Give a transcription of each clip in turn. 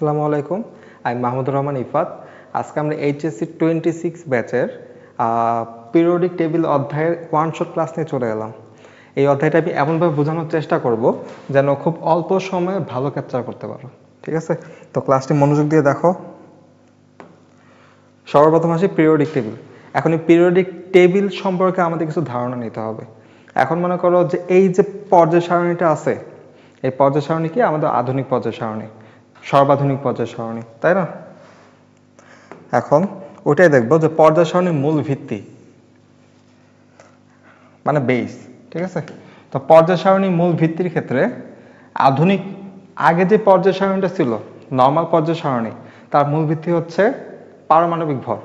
আসসালামু আলাইকুম, আমি মাহমুদুর রহমান ইফাত। আজকে আমরা এইচএসসি 26 ব্যাচের পিরিয়ডিক টেবিল অধ্যায়ের ওয়ান শট ক্লাস নিয়ে চলে এলাম। এই অধ্যায়টা আমি এমনভাবে বোঝানোর চেষ্টা করব যেন খুব অল্প সময়ে ভালো ক্যাপচার করতে পারো। ঠিক আছে, তো ক্লাসটি মনোযোগ দিয়ে দেখো। সর্বপ্রথম আসি পিরিয়ডিক টেবিল। এখন এই পিরিয়ডিক টেবিল সম্পর্কে আমাদের কিছু ধারণা নিতে হবে। এখন মনে করো যে এই যে পর্যায় সারণীটা আছে, এই পর্যায় সারণী কি আমাদের আধুনিক পর্যায় সারণী, সর্বাধুনিক পর্যায় সারণী, তাই না? এখন ওটাই দেখবো যে পর্যায় সারণীর মূল ভিত্তি মানে বেস। ঠিক আছে, তো পর্যায় সারণীর মূল ভিত্তির ক্ষেত্রে আধুনিক আগে যে পর্যায় সারণীটা ছিল নর্মাল পর্যায় সারণী, তার মূল ভিত্তি হচ্ছে পারমাণবিক ভর।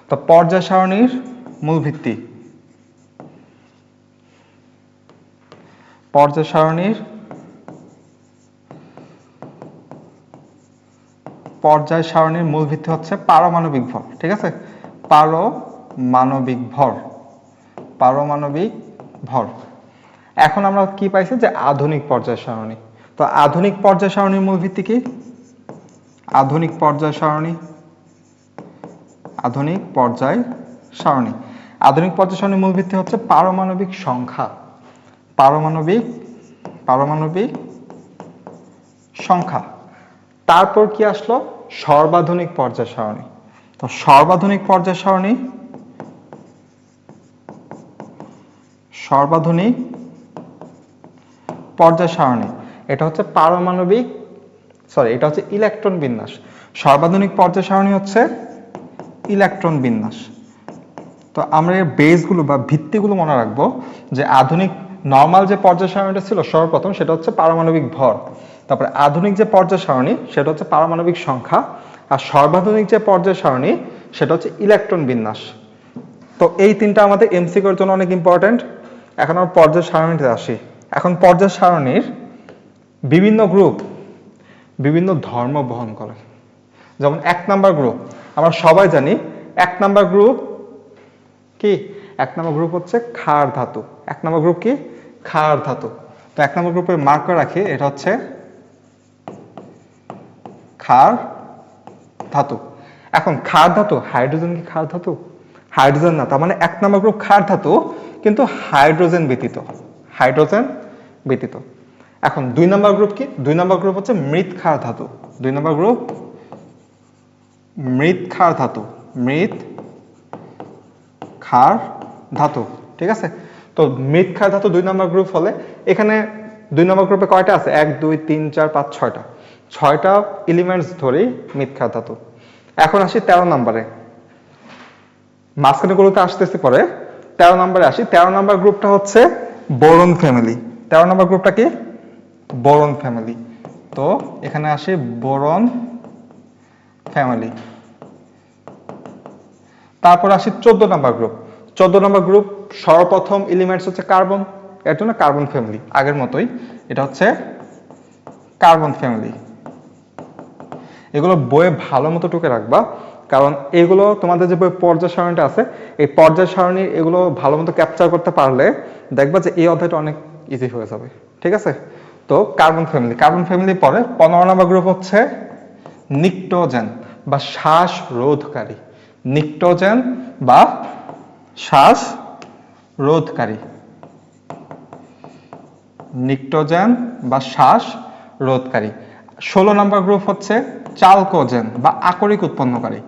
তো পর্যায় সারণীর মূল ভিত্তি, পর্যায় সারণীর মূল ভিত্তি হচ্ছে পারমাণবিক ভর। ঠিক আছে, পারমাণবিক ভর। এখন আমরা কি পাইছি যে আধুনিক পর্যায় সারণী। তো আধুনিক পর্যায় সারণীর মূল ভিত্তি কি? আধুনিক পর্যায় সারণীর মূল ভিত্তি হচ্ছে পারমাণবিক সংখ্যা। পারমাণবিক সংখ্যা। তারপর কি আসলো? সর্বাধুনিক পর্যায় সারণী। তো সর্বাধুনিক পর্যায় সারণী এটা হচ্ছে এটা হচ্ছে ইলেকট্রন বিন্যাস। সর্বাধুনিক পর্যায় সারণী হচ্ছে ইলেকট্রন বিন্যাস। তো আমরা এর বেসগুলো বা ভিত্তিগুলো মনে রাখবো যে আধুনিক নর্মাল যে পর্যায় সারণীটা ছিল সর্বপ্রথম, সেটা হচ্ছে পারমাণবিক ভর। তারপরে আধুনিক যে পর্যায় সারণী সেটা হচ্ছে পারমাণবিক সংখ্যা, আর সর্বাধুনিক যে পর্যায় সারণী সেটা হচ্ছে ইলেকট্রন বিন্যাস। তো এই তিনটা আমাদের এমসিকিউর জন্য অনেক ইম্পর্টেন্ট। এখন আমরা পর্যায় সারণীতে আসি। এখন পর্যায় সারণীর বিভিন্ন গ্রুপ বিভিন্ন ধর্ম বহন করে। যেমন 1 নাম্বার গ্রুপ, আমরা সবাই জানি 1 নাম্বার গ্রুপ কি? 1 নাম্বার গ্রুপ হচ্ছে ক্ষার ধাতু। 1 নাম্বার গ্রুপ কি? ক্ষার ধাতু। তো 1 নাম্বার গ্রুপের মার্ক করে রাখি, এটা হচ্ছে ক্ষার ধাতু। এখন ক্ষার ধাতু, হাইড্রোজেন কি ক্ষার ধাতু? হাইড্রোজেন না। তার মানে 1 নাম্বার গ্রুপ ক্ষার ধাতু, কিন্তু হাইড্রোজেন ব্যতীত। এখন 2 নাম্বার গ্রুপ কি? 2 নাম্বার গ্রুপ হচ্ছে মৃৎ ক্ষার ধাতু। 2 নাম্বার গ্রুপ মৃৎ ক্ষার ধাতু। ঠিক আছে, তো মৃৎ ক্ষার ধাতু 2 নাম্বার গ্রুপ হলে এখানে 2 নাম্বার গ্রুপে কয়টা আছে? 1 2 3 4 5 6টা। 6টা এলিমেন্টস ধরি মৃৎ ক্ষার ধাতু। এখন আসি 13 নম্বরে, মাঝখানে গুলোতে আসতেছি পরে। 13 নম্বরে আসি। 13 নম্বর গ্রুপটা হচ্ছে বোরন ফ্যামিলি। 13 নম্বর গ্রুপটা কি? Boron family. তো এখানে আসি বোরন ফ্যামিলি। তারপর আসি 14 নম্বর গ্রুপ। 14 নম্বর গ্রুপ সর্বপ্রথম এলিমেন্টস হচ্ছে কার্বন, এর জন্য কার্বন ফ্যামিলি। আগের মতোই এটা হচ্ছে কার্বন ফ্যামিলি। এগুলো বইয়ে ভালো মতো টুকে রাখবা, কারণ এগুলো তোমাদের যে বই পর্যায় সারণীটা আছে, এই পর্যায় সারণী এগুলো ভালো মতো ক্যাপচার করতে পারলে দেখবা যে এই অধ্যায়টা অনেক ইজি হয়ে যাবে। ঠিক আছে, তো কার্বন ফ্যামিলির পরে 15 নম্বর গ্রুপ হচ্ছে নিকটোজেন বা শ্বাস রোধকারী। নিকটোজেন বা শ্বাস রোধকারী। 16 নম্বর গ্রুপ হচ্ছে চালকোজেন বা আকরিক উৎপন্নকারী।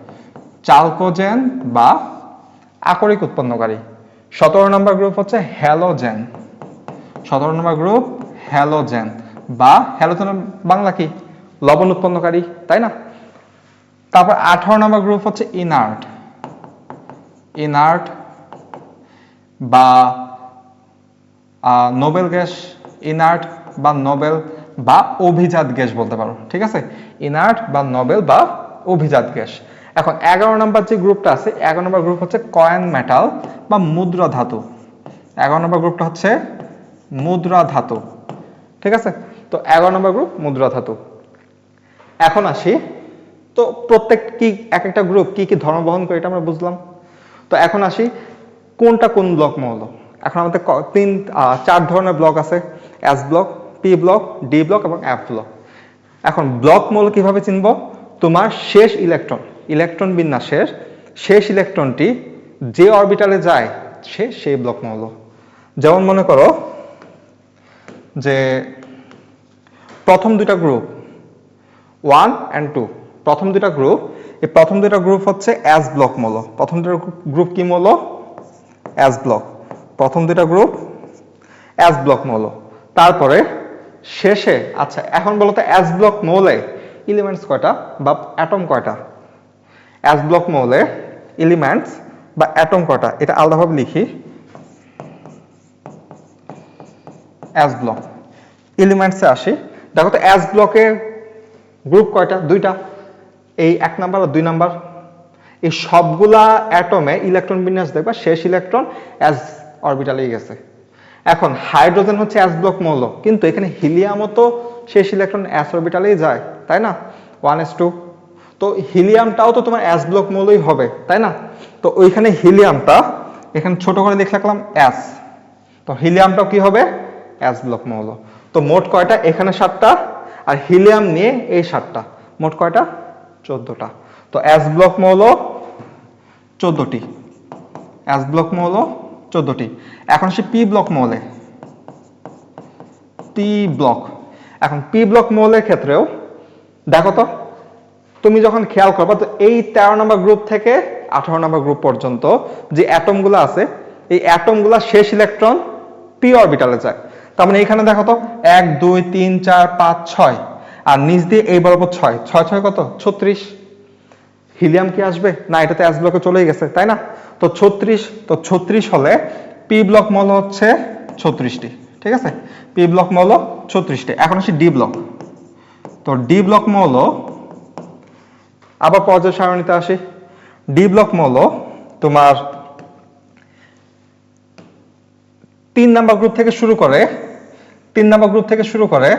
17 নম্বর গ্রুপ হচ্ছে হ্যালোজেন। 17 নম্বর গ্রুপ হ্যালোজেন বা হ্যালোজেনের বাংলা কি? লবণ উৎপন্নকারী, তাই না? তারপর 18 নম্বর গ্রুপ হচ্ছে ইনার্ট বা নোবেল গ্যাস। ইনার্ট বা নোবেল বা অভিজাত গ্যাস বলতে পারো। ঠিক আছে, ইনার্ট বা নোবেল বা অভিজাত গ্যাস। এখন 11 নম্বর যে গ্রুপটা আছে, 11 নম্বর গ্রুপ হচ্ছে কয়েন মেটাল বা মুদ্রা ধাতু। 11 নম্বর গ্রুপটা হচ্ছে মুদ্রা ধাতু। ঠিক আছে, তো 11 নম্বর গ্রুপ মুদ্রা ধাতু। এখন আসি, তো প্রত্যেক কি এক একটা গ্রুপ কি কি ধর্ম বহন করে এটা আমরা বুঝলাম। তো এখন আসি কোনটা কোন ব্লক মৌল। এখন আমাদের 4 ধরনের ব্লক আছে, S block, P block, D block এবং এফ ব্লক। এখন ব্লক মৌল কিভাবে চিনব? তোমার শেষ ইলেকট্রন বিন্যাসের শেষ ইলেকট্রনটি যে অরবিটালে যায় সে সেই ব্লক মৌল। যেমন মনে করো যে প্রথম দুইটা গ্রুপ 1 and 2, প্রথম দুইটা গ্রুপ, এই প্রথম দুইটা গ্রুপ হচ্ছে অ্যাস ব্লক মৌল। প্রথম দুইটা গ্রুপ কি মৌল? S block. প্রথম দুইটা গ্রুপ অ্যাস ব্লক মৌল। তারপরে শেষে, আচ্ছা এখন বলো তো অ্যাস ব্লক মৌলে এলিমেন্টস কয়টা বা অ্যাটম কয়টা? অ্যাস ব্লক মৌলে এলিমেন্টস বা অ্যাটম কয়টা এটা আলাদাভাবে লিখি। অ্যাস ব্লক এলিমেন্টসে আসি। দেখো তো অ্যাস ব্লকের গ্রুপ কয়টা? দুইটা, এই 1 নাম্বার আর 2 নাম্বার। এই সবগুলা অ্যাটমে ইলেকট্রন বিন্যাস দেখবা শেষ ইলেকট্রন অ্যাস অরবিটালেই গেছে। এখন হাইড্রোজেন হচ্ছে অ্যাস ব্লক মৌল, কিন্তু এখানে হিলিয়ামও তো শেষ ইলেকট্রন অ্যাস অরবিটালেই যায়, তাই না? 1s2। তো হিলিয়ামটাও তো তোমার অ্যাস ব্লক মৌলই হবে, তাই না? তো ওইখানে হিলিয়ামটা এখানে ছোট করে লিখে রাখলাম অ্যাস, তো হিলিয়ামটাও কি হবে? অ্যাস ব্লক মৌল। তো মোট কয়টা? এখানে 7টা, আর হিলিয়াম নিয়ে এই 7টা, মোট কয়টা? 14টা। তো অ্যাস ব্লক মৌল 14টি, অ্যাস ব্লক মৌল 14টি। এখন আসি পি ব্লক মৌলে। পি ব্লক, এখন পি ব্লক মৌলের ক্ষেত্রেও দেখো তো, তুমি যখন খেয়াল করবা তো এই 13 নম্বর গ্রুপ থেকে 18 নম্বর গ্রুপ পর্যন্ত যে অ্যাটমগুলো আছে, এই অ্যাটমগুলো শেষ ইলেকট্রন পি অরবিটালে যায়। তার মানে এখানে দেখো তো 1 2 3 4 5 6, আর নিচ দিয়ে এই বরাবর 6 6 6 কত? 36। হিলিয়াম কি আসবে না? এটা তো অ্যাস ব্লকে চলেই গেছে, তাই না? তো 36, তো 36 হলে পি ব্লক মৌল হচ্ছে 36টি, ঠিক আছে? পি ব্লক মৌল 36টি। এখন আসি ডি ব্লক। তো ডি ব্লক মৌল আবার পর্যায় সারণীতে আসি। ডি ব্লক মৌল তোমার 3 নাম্বার গ্রুপ থেকে শুরু করে, 3 নাম্বার গ্রুপ থেকে শুরু করে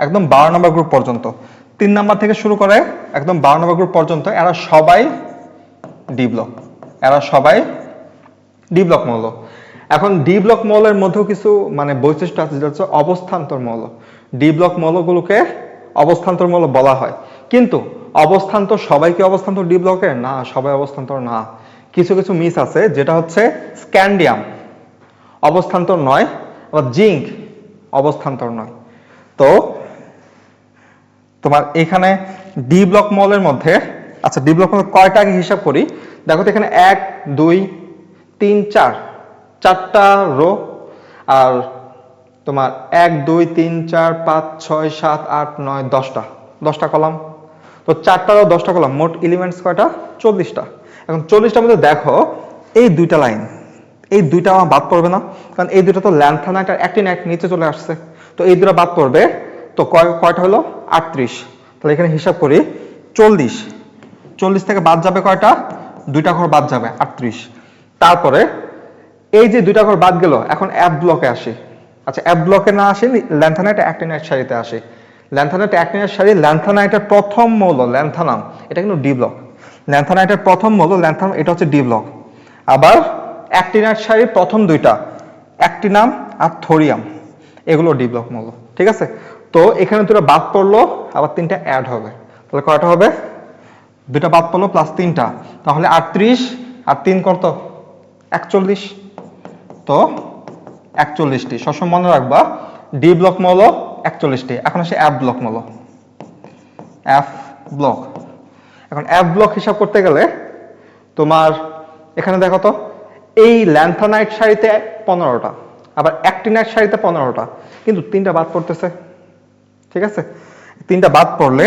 একদম 12 নম্বর গ্রুপ পর্যন্ত, 3 নাম্বার থেকে শুরু করে একদম 12 নম্বর গ্রুপ পর্যন্ত এরা সবাই ডি ব্লক, এরা সবাই ডি ব্লক মৌল। এখন ডি ব্লক মৌলের মধ্যেও কিছু মানে বৈশিষ্ট্য আছে, যেটা হচ্ছে অবস্থান্তর মৌল। ডি ব্লক মৌলগুলোকে অবস্থান্তর মৌল বলা হয়, কিন্তু অবস্থান্তর সবাই কি অবস্থান্তর ডি ব্লকের? না, সবাই অবস্থান্তর না। কিছু কিছু মিস আছে, যেটা হচ্ছে স্ক্যান্ডিয়াম অবস্থান্তর নয়, আবার জিঙ্ক অবস্থান্তর নয়। তো তোমার এখানে ডি ব্লক মৌলের মধ্যে, আচ্ছা ডি ব্লক মৌল কয়টা আগে হিসাব করি। দেখো তো এখানে 1 2 3 4, 4টা রো, আর তোমার 1 2 3 4 5 6 7 8 9 10টা কলাম। তো 4টা রো 10টা কলাম, মোট এলিমেন্টস কয়টা? 40টা। এখন 40টার মধ্যে দেখো এই দুইটা লাইন, এই দুইটা আমার বাদ পড়বে না, কারণ এই দুটো তো ল্যান্থানাইট আর অ্যাক্টিনাইট নিচে চলে আসছে। তো এই দুটো বাদ পড়বে। তো কয়টা হলো? 38। তাহলে এখানে হিসাব করি 40 থেকে বাদ যাবে কয়টা? দুইটা ঘর বাদ যাবে, 38। তারপরে এই যে দুইটা ঘর বাদ গেল, এখন এফ ব্লকে আসি। আচ্ছা এফ ব্লকে না আসি, ল্যান্থানাইট অ্যাক্টিনাইট সারিতে আসি। ল্যান্থানাইট অ্যাক্টিনাইট সারি, ল্যান্থানাইটের প্রথম মৌল ল্যান্থানাম, এটা কিন্তু ডি ব্লক। ল্যান্থানাইটের প্রথম মৌল ল্যান্থানাম, এটা হচ্ছে ডি ব্লক। আবার অ্যাক্টিনাইট সারির প্রথম দুইটা অ্যাক্টিনাম আর থোরিয়াম, এগুলো ডি ব্লক মৌল, ঠিক আছে? তো এখানে দুটো বাদ পড়লো, আবার 3টা অ্যাড হবে। তাহলে কয়টা হবে? দুটা বাদ পড়লো প্লাস 3টা, তাহলে 38 আর 3 কত? 41। তো 41টি, সবসময় মনে রাখবা ডি ব্লক মৌল 41টি। এখন আসে এফ ব্লক মৌল। এফ ব্লক, এখন এফ ব্লক হিসাব করতে গেলে তোমার এখানে দেখো তো এই ল্যান্থানাইট সারিতে 15টা, আবার অ্যাক্টিনাইট সারিতে 15টা, কিন্তু 3টা বাদ পড়তেছে, ঠিক আছে? 3টা বাদ পড়লে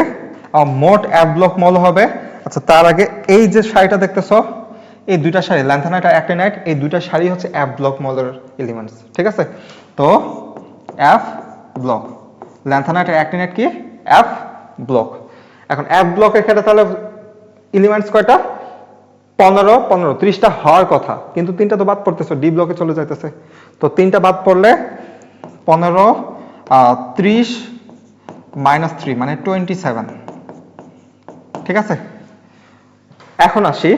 মোট এফ ব্লক মৌল হবে। আচ্ছা তার আগে এই যে সারিটা দেখতেছো, এই দুইটা সারি ল্যান্থানাইট আর অ্যাক্টিনাইট, এই দুইটা সারি হচ্ছে এফ ব্লক মৌলের এলিমেন্টস, ঠিক আছে? তো এফ ব্লক, ল্যান্থানাইট আর অ্যাক্টিনাইট কি? F block. এখন এফ ব্লকের ক্ষেত্রে তাহলে এলিমেন্টস কয়টা? 15 15, 30টা হওয়ার কথা, কিন্তু 3টা তো বাদ পড়তেছে, ডি ব্লকে চলে যাইতেছে। তো 3টা বাদ পড়লে 15 30 -3 মানে 27, ঠিক আছে? এখন আসি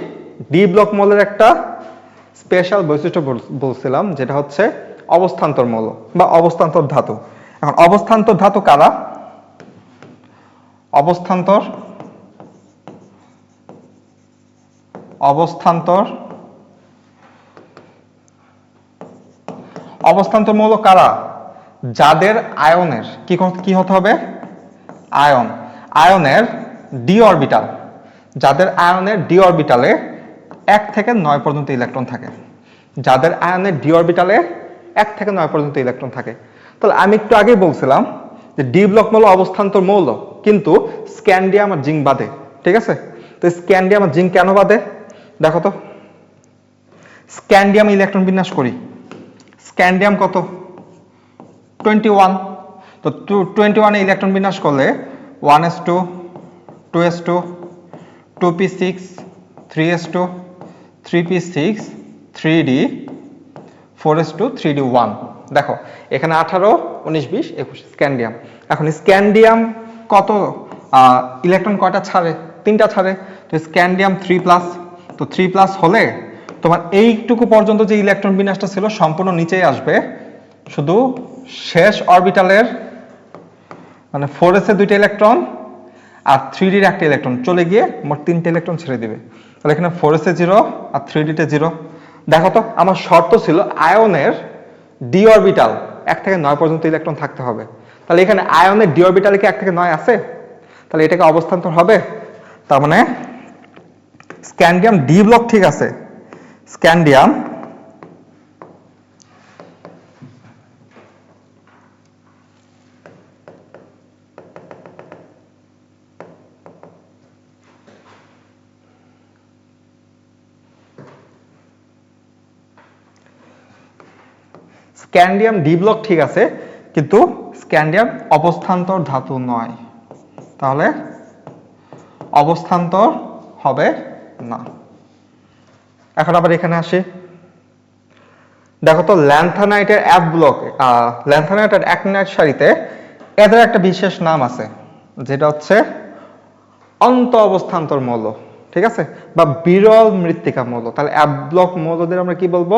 ডি ব্লক মৌলের একটা স্পেশাল বৈশিষ্ট্য বলছিলাম, যেটা হচ্ছে অবস্থান্তর মৌল বা অবস্থান্তর ধাতু। এখন অবস্থান্তর ধাতু কারা? অবস্থান্তর অবস্থান্তর মৌল কারা? যাদের আয়নের কি হতে হবে? আয়নের ডি অরবিটাল, যাদের আয়নের ডি অরবিটালে 1 থেকে 9 পর্যন্ত ইলেকট্রন থাকে, যাদের আয়নের ডি অরবিটালে 1 থেকে 9 পর্যন্ত ইলেকট্রন থাকে। তাহলে আমি একটু আগেই বলছিলাম যে ডি ব্লক মৌল অবস্থান্তর মৌল, কিন্তু স্ক্যান্ডিয়াম আর জিঙ্ক বাদে। ঠিক আছে, তো স্ক্যান্ডিয়াম আর জিঙ্ক কেন বাদে? দেখো তো, স্ক্যান্ডিয়াম ইলেকট্রন বিন্যাস করি, স্ক্যান্ডিয়াম কত? 21। তো 21 এ ইলেকট্রন বিন্যাস করলে 1s2 2s2 2p6 3s2 3p6 3d 4s2 3d1। দেখো এখানে 18 19 20 21 স্ক্যান্ডিয়াম। এখন স্ক্যান্ডিয়াম কত ইলেকট্রন কয়টা ছাড়ে? 3টা ছাড়ে। তো স্ক্যান্ডিয়াম 3+, তো 3+ হলে তোমার এইটুকু পর্যন্ত যে ইলেকট্রন বিন্যাসটা ছিল সম্পূর্ণ নিচেই আসবে, শুধু শেষ অরবিটালের মানে 4s এর 2টা ইলেকট্রন আর 3d এর একটা ইলেকট্রন চলে গিয়ে মোট 3টে ইলেকট্রন ছেড়ে দিবে। তাহলে এখানে 4s এ 0 আর 3d তে 0। দেখো তো, আমার শর্ত ছিল আয়নের ডি অরবিটাল 1 থেকে 9 পর্যন্ত ইলেকট্রন থাকতে হবে। তাহলে এখানে আয়নের ডি অরবিটালে কি 1 থেকে 9 আছে? তাহলে এটাকে অবস্থান্তর হবে। তার মানে স্ক্যান্ডিয়াম ডি ব্লক ঠিক আছে, স্ক্যান্ডিয়াম স্ক্যান্ডিয়াম ডি ব্লক ঠিক আছে, কিন্তু স্ক্যান্ডিয়াম অবস্থান্তর ধাতু নয়, তাহলে অবস্থান্তর হবে না। এখন আবার এখানে আসি, দেখো তো ল্যান্থানাইটের এফ ব্লক, ল্যান্থানাইটের অ্যাক্টিনাইট সারিতে এদের একটা বিশেষ নাম আছে, যেটা হচ্ছে অন্ত অবস্থান্তর মৌল। ঠিক আছে, বা বিরল মৃত্তিকা মৌল। তাহলে এফ ব্লক মৌলদের আমরা কি বলবো,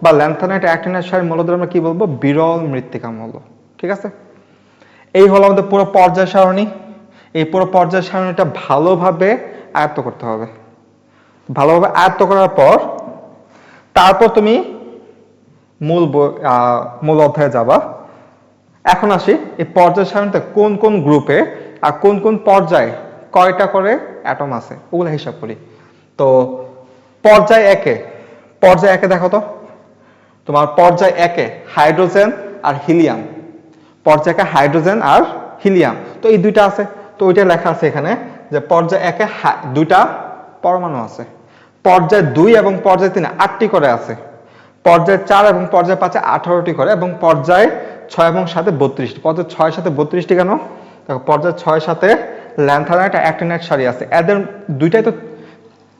বা ল্যান্থানাইট অ্যাক্টিনাইট সারির মৌলদের আমরা কি বলবো? বিরল মৃত্তিকা মৌল। ঠিক আছে, এই হলো আমাদের পুরো পর্যায় সারণী। এই পুরো পর্যায় সারণীটা ভালোভাবে আয়ত্ত করতে হবে। ভালোভাবে আয়ত্ত করার পর তারপর তুমি মূল অধ্যায়ে যাবা। এখন আসি এই পর্যায় সারণীতে কোন কোন গ্রুপে আর কোন কোন পর্যায়ে কয়টা করে অ্যাটম আছে ওগুলো হিসাব করি। তো পর্যায় একে দেখো তো, তোমার পর্যায় একে হাইড্রোজেন আর হিলিয়াম, পর্যায় একে হাইড্রোজেন আর হিলিয়াম, তো এই দুইটা আছে। তো ওইটা লেখা আছে এখানে যে পর্যায় একে 2টা পরমাণু আছে, পর্যায় 2 এবং পর্যায় 3 8টি করে আছে, পর্যায় 4 এবং পর্যায় 5 18টি করে, এবং পর্যায় 6 এবং 7 32টি। পর্যায় 6 সাথে 32টি কেন? দেখো পর্যায় 6 সাথে ল্যান্থানাইট আর অ্যাক্টিনাইট সারি আছে, এদের দুইটাই তো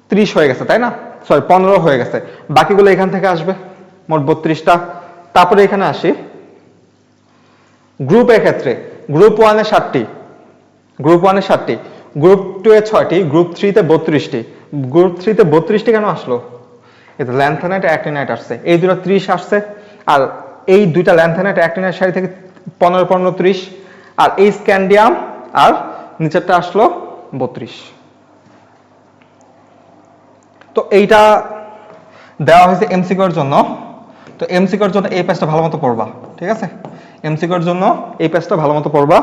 30 হয়ে গেছে, তাই না? সরি 15 হয়ে গেছে, বাকিগুলো এখান থেকে আসবে, মোট 32টা। তারপরে এখানে আসি গ্রুপ এর ক্ষেত্রে, গ্রুপ 1 এ 7টি, গ্রুপ 1 এ 7টি, গ্রুপ 2 এ 6টি, গ্রুপ 3 তে 32টি। গ্রুপ 3 তে 32টি কেন আসলো? এটা ল্যান্থানাইট আর অ্যাক্টিনাইট আসছে, এই দুটো 30 আসছে, আর এই দুইটা ল্যান্থানাইট আর অ্যাক্টিনাইট সারি থেকে 15 15 30, আর এই স্ক্যান্ডিয়াম আর নিচেরটা আসলো 32। তো এইটা দেওয়া হয়েছে এমসিকিউর জন্য। তো এমসিকিউর জন্য এই পেজটা ভালো মতো পড়বা। ঠিক আছে, এমসিকিউর জন্য এই পেজটা ভালো মতো পড়বা।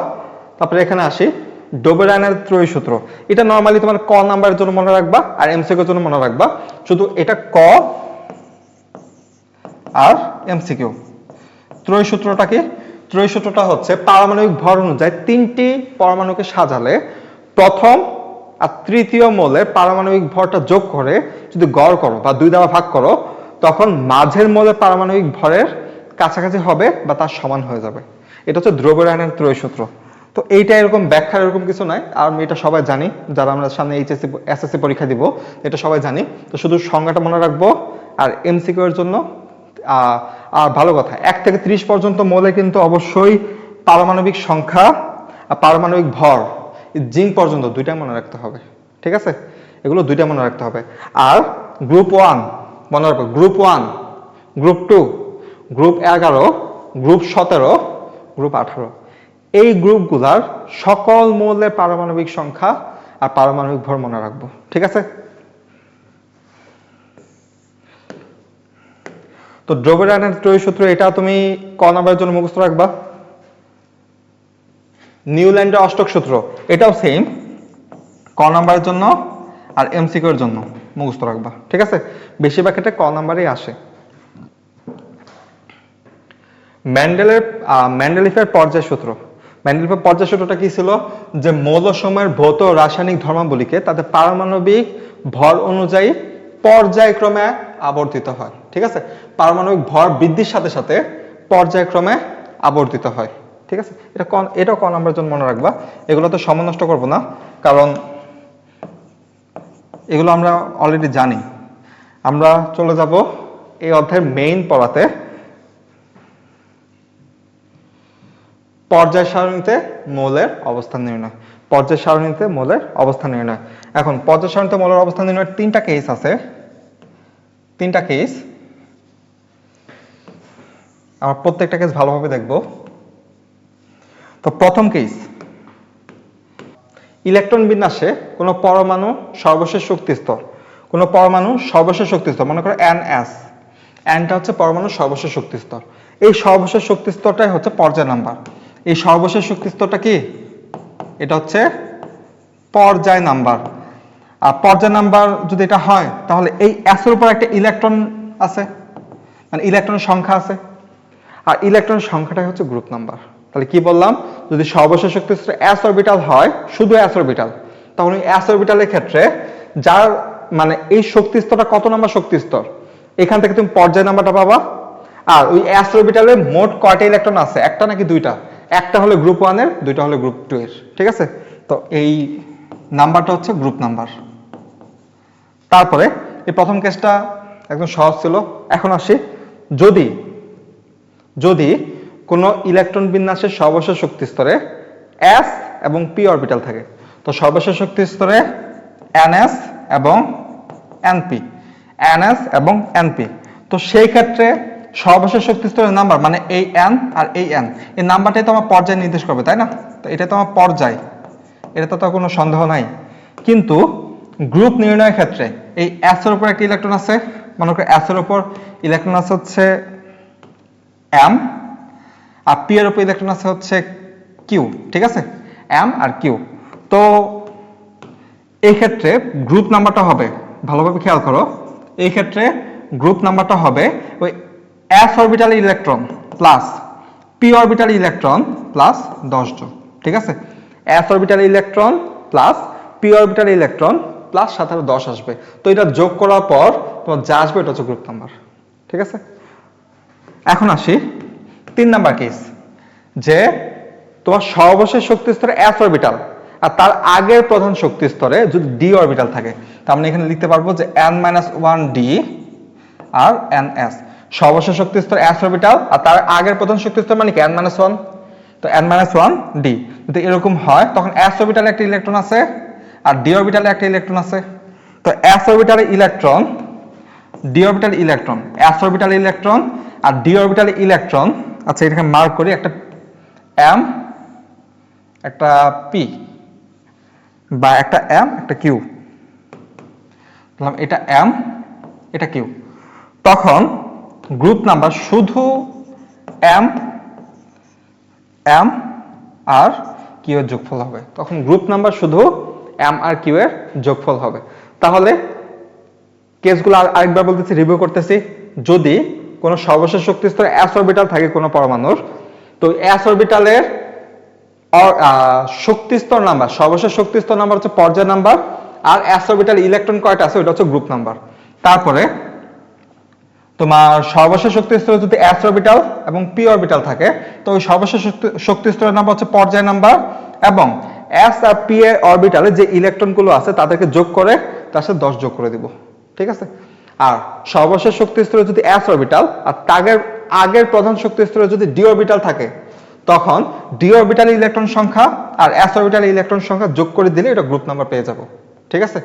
তারপরে এখানে আসি ডোবের আয়নের ত্রয়ী সূত্র। এটা নরমালি তোমার ক নাম্বারের জন্য মনে রাখবা আর এমসিকিউর জন্য মনে রাখবা, শুধু এটা ক আর এমসিকিউ। ত্রয়ী সূত্রটা কি? ত্রয়ী সূত্রটা হচ্ছে পারমাণবিক ভর অনুযায়ী 3টি পরমাণুকে সাজালে প্রথম আর তৃতীয় মৌলের পারমাণবিক ভরটা যোগ করে যদি গড় করো বা 2 দ্বারা ভাগ করো, তখন মাঝের মৌলের পারমাণবিক ভরের কাছাকাছি হবে বা তার সমান হয়ে যাবে। এটা হচ্ছে দ্রব্যের আয়নের ত্রয়ী সূত্র। তো এইটা এরকম ব্যাখ্যার এরকম কিছু নাই, আর আমি এটা সবাই জানি, যারা আমরা সামনে এইচএসসি এসএসসি পরীক্ষা দিব এটা সবাই জানি। তো শুধু সংজ্ঞাটা মনে রাখবো। আর এমসিকিউ এর জন্য আর ভালো কথা, 1 থেকে 30 পর্যন্ত মৌলে কিন্তু অবশ্যই পারমাণবিক সংখ্যা আর পারমাণবিক ভর জিঙ্ক পর্যন্ত দুইটা মনে রাখতে হবে। ঠিক আছে, এগুলো দুইটা মনে রাখতে হবে। আর গ্রুপ 1 মনে রাখবো, group 1, group 2, group 11, group 17, group 18, এই গ্রুপগুলার সকল মৌলের পারমাণবিক সংখ্যা আর পারমাণবিক ভর মনে রাখবো। ঠিক আছে। তো দ্রব্যের আয়নের ত্রয়ী সূত্র এটা তুমি ক নাম্বারের জন্য মুখস্থ রাখবা। নিউল্যান্ডের অষ্টক সূত্র এটাও সেম ক নাম্বারের জন্য আর এমসিকিউ এর জন্য মুখস্থ রাখবা, ঠিক আছে? বেশিরভাগ ক্ষেত্রে ক নাম্বারেই আসে। মেন্ডেলিফের পর্যায় সূত্র। মেন্ডেলিফের পর্যায় সূত্রটা কি ছিল? যে মৌলসমূহের ভৌত রাসায়নিক ধর্মাবলীকে তাদের পারমাণবিক ভর অনুযায়ী পর্যায়ক্রমে আবর্তিত হয়, ঠিক আছে? পারমাণবিক ভর বৃদ্ধির সাথে সাথে পর্যায়ক্রমে আবর্তিত হয়, ঠিক আছে? এটাও ক নাম্বারের জন্য মনে রাখবা। এগুলো তো সময় নষ্ট করবো না, কারণ এগুলো আমরা অলরেডি জানি। আমরা চলে যাব এই অধ্যায়ের মেইন পড়াতে, পর্যায় সারণীতে মৌলের অবস্থান নির্ণয়। পর্যায় সারণীতে মৌলের অবস্থান নির্ণয়। এখন পর্যায় সারণীতে মৌলের অবস্থান নির্ণয়ের তিনটা কেস আছে, তিনটা কেস। আমরা প্রত্যেকটা কেস ভালোভাবে দেখব। তো প্রথম কেস, ইলেকট্রন বিন্যাসে কোনো পরমাণু সর্বশেষ শক্তি স্তর, কোনো পরমাণু সর্বশেষ শক্তি স্তর, মনে করো NS, Nটা হচ্ছে পরমাণুর সর্বশেষ শক্তি স্তর। এই সর্বশেষ শক্তি স্তরটাই হচ্ছে পর্যায় নাম্বার। এই সর্বশেষ শক্তি স্তরটা কি? এটা হচ্ছে পর্যায় নাম্বার। আর পর্যায় নাম্বার যদি এটা হয়, তাহলে এই S এর উপর একটা ইলেকট্রন আছে, মানে ইলেকট্রন সংখ্যা আছে, আর ইলেকট্রন সংখ্যাটাই হচ্ছে গ্রুপ নাম্বার। তাহলে কি বললাম? যদি সর্বশেষ শক্তি স্তর s অরবিটাল হয়, শুধু s অরবিটাল, তখন এই s অরবিটালের ক্ষেত্রে যার মানে এই শক্তি স্তরটা কত নাম্বার শক্তি স্তর, এখান থেকে তুমি পর্যায় নাম্বারটা পাবা। আর ওই s অরবিটালে মোট কয়টা ইলেকট্রন আছে, একটা নাকি দুইটা? একটা হলে গ্রুপ 1 এর, দুইটা হলে গ্রুপ 2 এর, ঠিক আছে? তো এই নাম্বারটা হচ্ছে গ্রুপ নাম্বার। তারপরে এই প্রথম কেসটা একদম সহজ ছিল। এখন আসি, যদি কোনো ইলেকট্রন বিন্যাসের সর্বশেষ শক্তি স্তরে s এবং p অরবিটাল থাকে, তো সর্বশেষ শক্তি স্তরে ns এবং np, ns এবং np, তো সেই ক্ষেত্রে সর্বশেষ শক্তি স্তরের নাম্বার মানে এই n আর এই n, এই নাম্বারটাই তো আমার পর্যায় নির্দেশ করবে, তাই না? তো এটা তো আমার পর্যায়, এটা তো কোনো সন্দেহ নাই। কিন্তু গ্রুপ নির্ণয়ের ক্ষেত্রে এই s এর উপর একটা ইলেকট্রন আছে, মনে করো s এর উপর ইলেকট্রন আছে হচ্ছে m, আর p এর উপর ইলেকট্রন আছে হচ্ছে q, ঠিক আছে? m আর q। তো এই ক্ষেত্রে গ্রুপ নাম্বারটা হবে, ভালোভাবে খেয়াল করো, এই ক্ষেত্রে গ্রুপ নাম্বারটা হবে ওই s orbital electron plus p orbital electron plus 10 জন, ঠিক আছে? s orbital electron plus p orbital electron plus 10 আসবে। তো এটা যোগ করার পর তোমার যা আসবে এটা হচ্ছে গ্রুপ নাম্বার, ঠিক আছে? এখন আসি 3 নাম্বার কেস, যে তোমার সর্বশেষ শক্তি স্তরে s অরবিটাল আর তার আগের প্রধান শক্তি স্তরে যদি d অরবিটাল থাকে, তার মানে এখানে লিখতে পারবো যে n-1d আর ns। সর্বশেষ শক্তি স্তর s অরবিটাল আর তার আগের প্রধান শক্তি স্তর মানে কি n-1, তো n-1d যদি এরকম হয়, তখন s অরবিটালে একটা ইলেকট্রন আছে আর d অরবিটালে একটা ইলেকট্রন আছে। তো s অরবিটালে ইলেকট্রন, d অরবিটালে ইলেকট্রন, s অরবিটালে ইলেকট্রন আর d অরবিটালে ইলেকট্রন, আচ্ছা এটাকে মার্ক করি, একটা m একটা p বা একটা m একটা q, বললাম এটা m এটা q। তখন গ্রুপ নাম্বার শুধু m আর q এর যোগফল হবে, তখন গ্রুপ নাম্বার শুধু m আর q এর যোগফল হবে। তাহলে কেসগুলো আরেকবার বলতেছি, রিভিউ করতেছি। যদি কোনো সর্বশেষ শক্তি স্তরে s অরবিটাল থাকে কোনো পরমাণুর, তো s অরবিটালের শক্তি স্তর নাম্বার, সর্বশেষ শক্তি স্তর নাম্বার হচ্ছে পর্যায় নাম্বার, আর s অরবিটাল ইলেকট্রন কয়টা আছে ওটা হচ্ছে গ্রুপ নাম্বার। তারপরে তোমার সর্বশেষ শক্তি স্তরে যদি s অরবিটাল এবং p অরবিটাল থাকে, তো ওই সর্বশেষ শক্তি স্তরের নাম্বার হচ্ছে পর্যায় নাম্বার, এবং s আর p এর অরবিটালে যে ইলেকট্রনগুলো আছে তাদেরকে যোগ করে তার সাথে 10 যোগ করে দিব, ঠিক আছে? আর সর্বশেষ শক্তি স্তরে যদি s অরবিটাল আর তার আগের প্রধান শক্তি স্তরে যদি d অরবিটাল থাকে, তখন d অরবিটাল ইলেকট্রন সংখ্যা আর s অরবিটাল ইলেকট্রন সংখ্যা যোগ করে দিলে এটা গ্রুপ নাম্বার পেয়ে যাব, ঠিক আছে?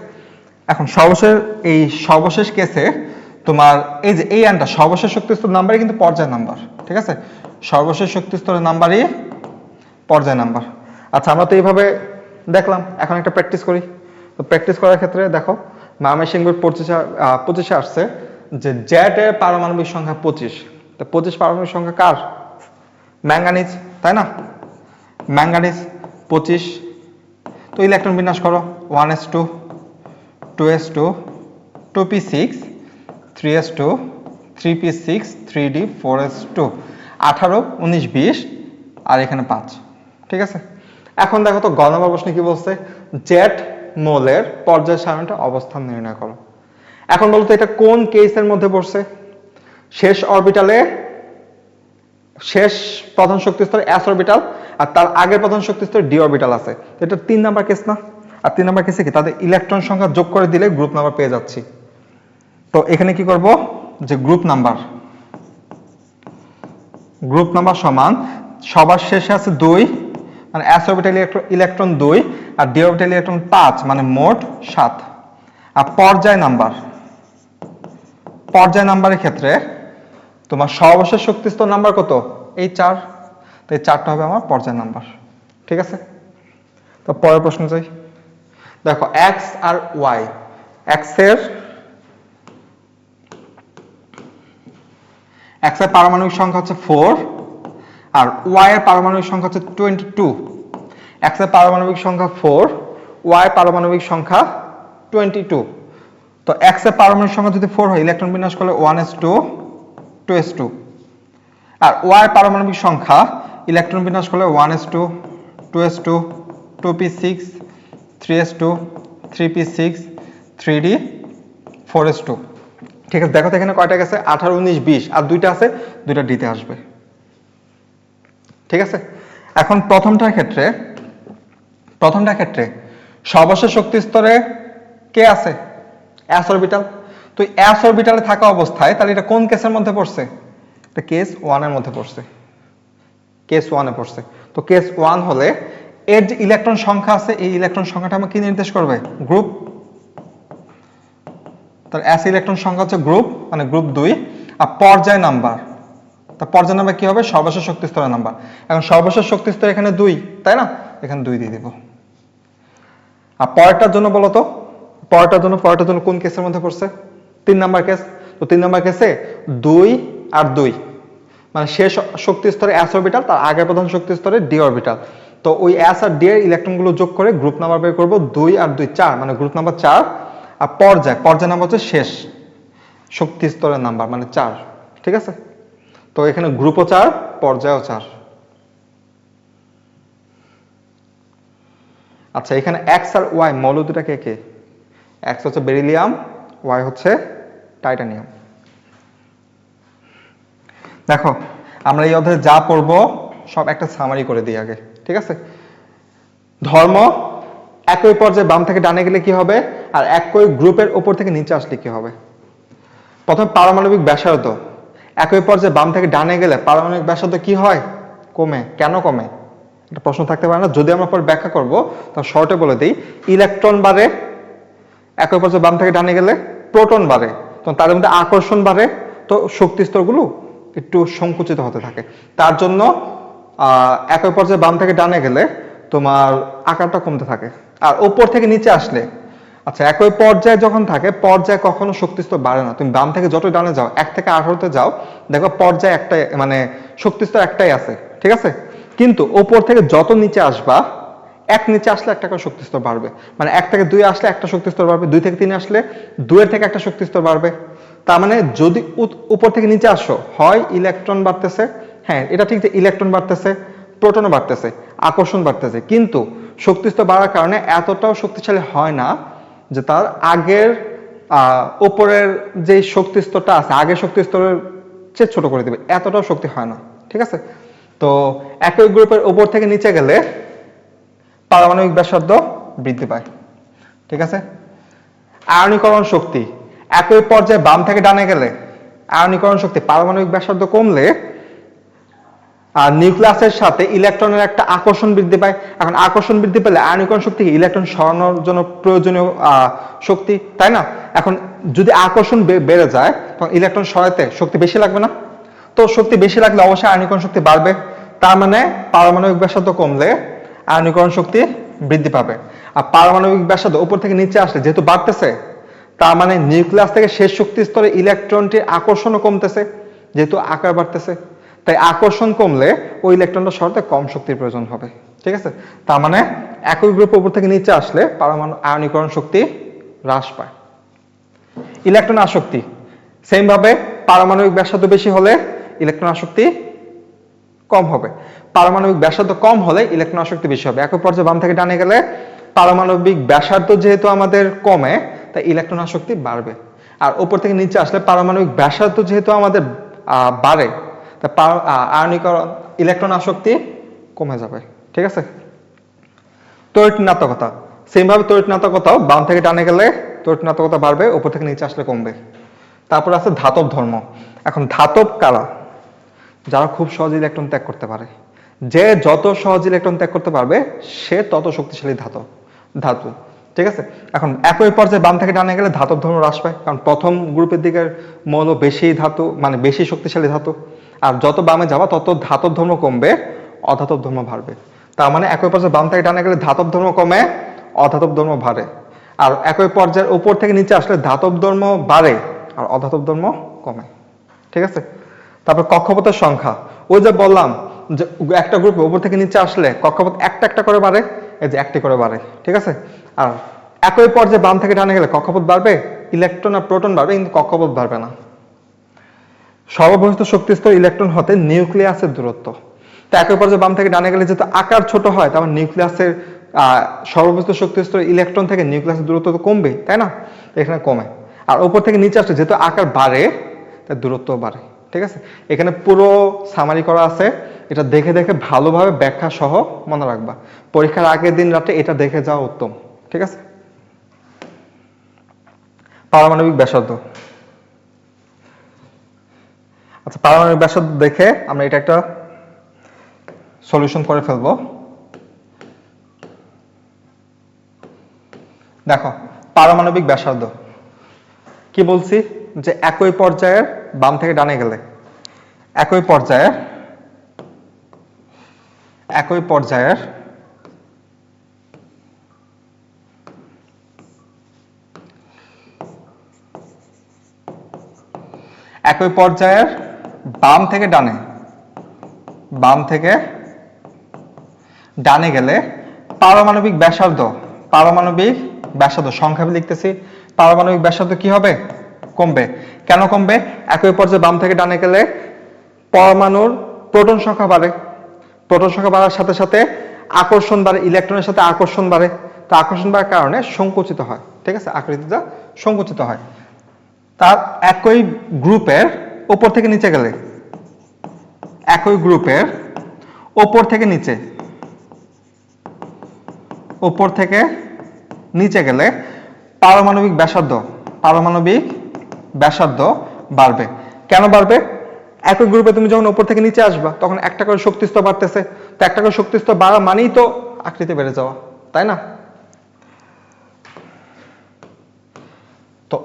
এখন সর্বশেষ কেসে তোমার এই যে এই আনটা সর্বশেষ শক্তি স্তর নাম্বারই কিন্তু পর্যায় নাম্বার, ঠিক আছে? সর্বশেষ শক্তি স্তরের নাম্বারই পর্যায় নাম্বার। আচ্ছা আমরা তো এইভাবে দেখলাম, এখন একটা প্র্যাকটিস করি। তো প্র্যাকটিস করার ক্ষেত্রে দেখো ময়মনসিংহ 25-এ আসছে যে জেড এর পারমাণবিক সংখ্যা 25, তো 25 পারমাণবিক সংখ্যা কার? ম্যাঙ্গানিজ, তাই না? ম্যাঙ্গানিজ 25। তো ইলেকট্রন বিন্যাস করো 1s2 2s2 2p6 3s2 3p6 3d 4s2 18 19 20 আর এখানে 5। ঠিক আছে, এখন দেখো তো গ নম্বর প্রশ্নে কি বলছে, জেড মোলের পর্যায় সারণীটা অবস্থান নির্ণয় করো। এখন বলতো এটা কোন কেসের মধ্যে পড়ছে? শেষ অরবিটালে শেষ প্রধান শক্তি স্তর s অরবিটাল আর তার আগের প্রধান শক্তি স্তর d অরবিটাল আছে। এটা 3 নাম্বার কেস না? আর 3 নাম্বার কেসে কি তাদের ইলেকট্রন সংখ্যা যোগ করে দিলে গ্রুপ নাম্বার পেয়ে যাচ্ছি। তো এখানে কি করব, যে গ্রুপ নাম্বার সমান সবার শেষে আছে 2, মানে s অরবিটাল ইলেকট্রন 2 আর d অরবিটাল ইলেকট্রন 5, মানে মোট 7। আর পর্যায় নাম্বারের ক্ষেত্রে তোমার সর্বশেষ শক্তি স্তর নাম্বার কত? এই 4। তো এই 4টা হবে আমার পর্যায় নাম্বার। ঠিক আছে, তো পরের প্রশ্ন যাই। দেখো x আর y, x এর পারমাণবিক সংখ্যা হচ্ছে 4 আর y এর পারমাণবিক সংখ্যা হচ্ছে 22। x এর পারমাণবিক সংখ্যা 4, y পারমাণবিক সংখ্যা 22। তো x এর পারমাণবিক সংখ্যা যদি 4 হয়, ইলেকট্রন বিন্যাস করলে 1s2 2s2, আর y পারমাণবিক সংখ্যা ইলেকট্রন বিন্যাস করলে 1s2 2s2 2p6 3s2 3p6 3d 4s2। ঠিক আছে, দেখো তো এখানে কয়টা গেছে, 18 19 20 আর দুইটা আছে, দুইটা ডিতে আসবে। ঠিক আছে, এখন প্রথমটার ক্ষেত্রে সর্বশেষ শক্তি স্তরে কে আছে? s orbital. তো s অরবিটালে থাকা অবস্থায় তাহলে এটা কোন কেসের মধ্যে পড়ছে? এটা কেস 1 এর মধ্যে পড়ছে, কেস 1 এ পড়ছে। তো কেস 1 হলে এর যে ইলেকট্রন সংখ্যা আছে, এই ইলেকট্রন সংখ্যাটা আমাকে কি নির্দেশ করবে? গ্রুপ। তার s ইলেকট্রন সংখ্যা হচ্ছে গ্রুপ, মানে গ্রুপ 2। আর পর্যায় নাম্বার, তা পর্যায় নাম্বার কি হবে? সর্বশেষ শক্তি স্তরের নাম্বার। এখন সর্বশেষ শক্তি স্তর এখানে 2, তাই না? এখানে 2 দিয়ে দেব। আর পরেরটার জন্য বলো তো, পরেরটার জন্য কোন কেসের মধ্যে পড়ছে? 3 নাম্বার কেস। তো 3 নাম্বার কেসে 2 আর 2, মানে শেষ শক্তি স্তরে s অরবিটাল, তার আগের প্রধান শক্তি স্তরে d অরবিটাল। তো ওই s আর d এর ইলেকট্রনগুলো যোগ করে গ্রুপ নাম্বার বের করব। 2 আর 2 4, মানে গ্রুপ নাম্বার 4। আর পর্যায় নাম্বার হচ্ছে শেষ শক্তি স্তরের নাম্বার, মানে 4। ঠিক আছে, তো এখানে গ্রুপও 4 পর্যায়ও 4। আচ্ছা, এখানে x আর y মৌল দুটা কে কে? x হচ্ছে বেরিলিয়াম, y হচ্ছে টাইটানিয়াম। দেখো আমরা এই অধ্যায়ে যা পড়বো সব একটা সামারি করে দিই আগে। ঠিক আছে, ধর্ম একই পর্যায়ে বাম থেকে ডানে গেলে কি হবে, আর একই গ্রুপের উপর থেকে নিচে আসলে কি হবে। প্রথম পারমাণবিক ব্যাসার্ধ একই পর্যায়ে বাম থেকে ডানে গেলে পারমাণবিক ব্যাসার্ধ কি হয়? কমে। কেন কমে? একটা প্রশ্ন থাকতে পারে না? যদি আমরা পরে ব্যাখ্যা করব, তাহলে শর্টে বলে দিই, ইলেকট্রন বাড়ে একই পর্যায়ে বাম থেকে ডানে গেলে, প্রোটন বাড়ে, তো তাদের মধ্যে আকর্ষণ বাড়ে, তো শক্তি স্তরগুলো একটু সংকুচিত হতে থাকে। তার জন্য একই পর্যায়ে বাম থেকে ডানে গেলে তোমার আকারটা কমতে থাকে। আর উপর থেকে নিচে আসলে, আচ্ছা একই পর্যায়ে যখন থাকে, পর্যায়ে কখনো শক্তি স্তর বাড়ে না। তুমি বাম থেকে যত ডানে যাও, 1 থেকে 18তে যাও, দেখো পর্যায়ে একটাই, মানে শক্তি স্তর একটাই আছে। ঠিক আছে, কিন্তু উপর থেকে যত নিচে আসবা, 1 নিচে আসলে একটা করে শক্তি স্তর বাড়বে, মানে 1 থেকে 2 আসলে একটা শক্তি স্তর বাড়বে, 2 থেকে 3 আসলে 2 এর থেকে একটা শক্তি স্তর বাড়বে। তার মানে যদি উপর থেকে নিচে আসো, হয় ইলেকট্রন বাড়তেছে, হ্যাঁ এটা ঠিক যে ইলেকট্রন বাড়তেছে, প্রোটনও বাড়তেছে, আকর্ষণ বাড়তেছে, কিন্তু শক্তি স্তর বাড়ার কারণে এতটাও শক্তিশালী হয় না যে তার আগের উপরের যে শক্তি স্তরটা আছে, আগের শক্তি স্তরের চেয়ে ছোট করে দিবে, এতটাও শক্তি হয় না। ঠিক আছে, তো একই গ্রুপের উপর থেকে নিচে গেলে পারমাণবিক ব্যাসার্ধ বৃদ্ধি পায়। ঠিক আছে, আয়নীকরণ শক্তি একই পর্যায়ে বাম থেকে ডানে গেলে, আয়নীকরণ শক্তি পারমাণবিক ব্যাসার্ধ কমলে আর নিউক্লিয়াসের সাথে ইলেকট্রনের একটা আকর্ষণ বৃদ্ধি পায়। এখন আকর্ষণ বৃদ্ধি পেলে আয়নীকরণ শক্তি ইলেকট্রন সরানোর জন্য প্রয়োজনীয় শক্তি, তাই না? এখন যদি আকর্ষণ বেড়ে যায়, তখন ইলেকট্রন সরাতে শক্তি বেশি লাগবে না? তো শক্তি বেশি লাগলে অবশ্যই আয়নীকরণ শক্তি বাড়বে। তার মানে পারমাণবিক ব্যাসার্ধ কমলে আয়নীকরণ শক্তি বৃদ্ধি পাবে। আর পারমাণবিক ব্যাসার্ধ উপর থেকে নিচে আসলে যেহেতু বাড়তেছে, তার মানে নিউক্লিয়াস থেকে শেষ শক্তি স্তরে ইলেকট্রনটির আকর্ষণও কমতেছে, যেহেতু আকার বাড়তেছে, তাই আকর্ষণ কমলে ওই ইলেকট্রনটা সরাতে কম শক্তির প্রয়োজন হবে। ঠিক আছে, তার মানে একই গ্রুপ উপর থেকে নিচে আসলে পারমাণবিক আয়নীকরণ শক্তি হ্রাস পায়। ইলেকট্রন আসক্তি সেম ভাবে পারমাণবিক ব্যাসার্ধ বেশি হলে ইলেকট্রন আসক্তি কম হবে, পারমাণবিক ব্যাসার্ধ কম হলে ইলেকট্রন আসক্তি বেশি হবে। একই পর্যায়ে বাম থেকে ডানে গেলে পারমাণবিক ব্যাসার্ধ যেহেতু আমাদের কমে তাই ইলেকট্রন আসক্তি বাড়বে, আর উপর থেকে নিচে আসলে পারমাণবিক ব্যাসার্ধ যেহেতু আমাদের বাড়ে তা আয়নীকরণ ইলেকট্রন আসক্তি কমে যাবে। ঠিক আছে, তড়িৎ ঋণাত্মকতা সেম ভাবে তড়িৎ ঋণাত্মকতাও বাম থেকে ডানে গেলে তড়িৎ ঋণাত্মকতা বাড়বে, উপর থেকে নিচে আসলে কমবে। তারপর আছে ধাতব ধর্ম। এখন ধাতব কারা? যারা খুব সহজে ইলেকট্রন ত্যাগ করতে পারে, যে যত সহজ ইলেকট্রন ত্যাগ করতে পারবে সে তত শক্তিশালী ধাতু। ঠিক আছে, এখন একই পর্যায়ে বাম থেকে ডানে গেলে ধাতব ধর্ম হ্রাস পায়, কারণ প্রথম গ্রুপের দিকের মৌল বেশি ধাতু মানে বেশি শক্তিশালী ধাতু, আর যত বামে যাওয়া তত ধাতব ধর্ম কমবে, অধাতব ধর্ম বাড়বে। তার মানে একই পর্যায়ে বাম থেকে ডানে গেলে ধাতব ধর্ম কমে, অধাতব ধর্ম বাড়ে, আর একই পর্যায়ের উপর থেকে নিচে আসলে ধাতব ধর্ম বাড়ে আর অধাতব ধর্ম কমে। ঠিক আছে, তারপর কক্ষপথের সংখ্যা, ওই যে বললাম যে একটা গ্রুপে উপর থেকে নিচে আসলে কক্ষপথ একটা একটা করে বাড়ে, এই যে একটি করে বাড়ে। ঠিক আছে, আর একই পর্যায়ে বাম থেকে ডানে গেলে কক্ষপথ বাড়বে, ইলেকট্রন আর প্রোটন বাড়বে, কিন্তু কক্ষপথ বাড়বে না। সর্ববহিষ্ঠ শক্তি স্তর ইলেকট্রন হতে নিউক্লিয়াসের দূরত্ব, তো একই পর্যায়ে বাম থেকে ডানে গেলে যেহেতু আকার ছোট হয়, তার নিউক্লিয়াসের সর্ববহিষ্ঠ শক্তি স্তর ইলেকট্রন থেকে নিউক্লিয়াসের দূরত্ব তো কমবে, তাই না? এখানে কমে, আর উপর থেকে নিচে আসলে যেহেতু আকার বাড়ে তার দূরত্ব বাড়ে। ঠিক আছে, এখানে পুরো সামারি করা আছে, এটা দেখে দেখে ভালোভাবে ব্যাখ্যা সহ মনে রাখবা, পরীক্ষার আগের দিন রাতে এটা দেখে যাওয়া উত্তম। ঠিক আছে, পারমাণবিক ব্যাসার্ধ। আচ্ছা, পারমাণবিক ব্যাসার্ধ দেখে আমরা এটা একটা সলিউশন করে ফেলবো। দেখো, পারমাণবিক ব্যাসার্ধ কি বলছি, যে একই পর্যায়ের বাম থেকে ডানে গেলে একই পর্যায়ের একই পর্যায়ের বাম থেকে ডানে গেলে পারমাণবিক ব্যাসার্ধ সংখ্যায় লিখতেছি, পারমাণবিক ব্যাসার্ধ কি হবে? কমবে। কেন কমবে? একই পর্যায়ে বাম থেকে ডানে গেলে পরমাণুর প্রোটন সংখ্যা বাড়ে, প্রোটন সংখ্যা বাড়ার সাথে সাথে আকর্ষণ বাড়ে, ইলেকট্রনের সাথে আকর্ষণ বাড়ে, তো আকর্ষণ বাড়ার কারণে সংকুচিত হয়। ঠিক আছে, আকৃতিটা সংকুচিত হয়। তার একই গ্রুপের উপর থেকে নিচে গেলে পারমাণবিক ব্যাসার্ধ বাড়বে। কেন বাড়বে? একই গ্রুপে তুমি যখন উপর থেকে নিচে আসবা তখন একটা করে শক্তি স্তর বাড়তেছে, তো একটা করে শক্তি স্তর বাড়া মানেই তো আকৃতি বেড়ে যাওয়া, তাই না? তো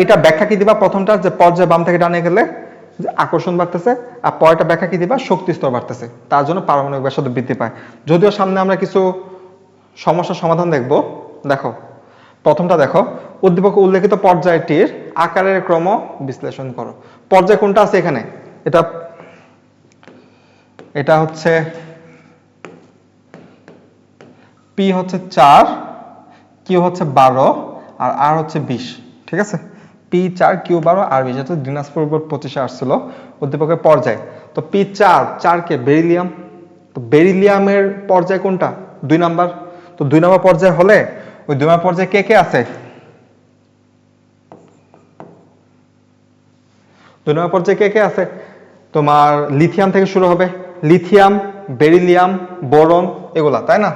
এটা ব্যাখ্যা কি দিবা? প্রথমটা যে পর্যায়ে বাম থেকে ডানে গেলে যে আকর্ষণ বাড়তেছে, আর পরেরটা ব্যাখ্যা কি দিবা? শক্তি স্তর বাড়তেছে, তার জন্য পারমাণবিক ব্যাসার্ধ বৃদ্ধি পায়। যদিও সামনে আমরা কিছু সমস্যার সমাধান দেখব। দেখো, প্রথমটা দেখো, উদ্দীপকে উল্লেখিত পর্যায়টির আকারের ক্রম বিশ্লেষণ করো। পর্যায় কোনটা আছে এখানে? এটা হচ্ছে পি হচ্ছে 4, কিউ হচ্ছে 12 আর আর হচ্ছে 20। ঠিক আছে, পি 4, কিউ 12 আর 20, এটা দিনাজপুর বোর্ড 25-এ আসছিল উদ্দীপকের পর্যায়। তো পি 4 কে বেরিলিয়াম, তো বেরিলিয়ামের পর্যায় কোনটা? 2 নাম্বার। তো 2 নাম্বার পর্যায় হলে ওই 2 নাম্বার পর্যায়ে কে কে আছে? 2 নাম্বার পর্যায়ে কে কে আছে? তোমার লিথিয়াম থেকে শুরু হবে, লিথিয়াম, বেরিলিয়াম, বোরন, এগুলা, তাই না?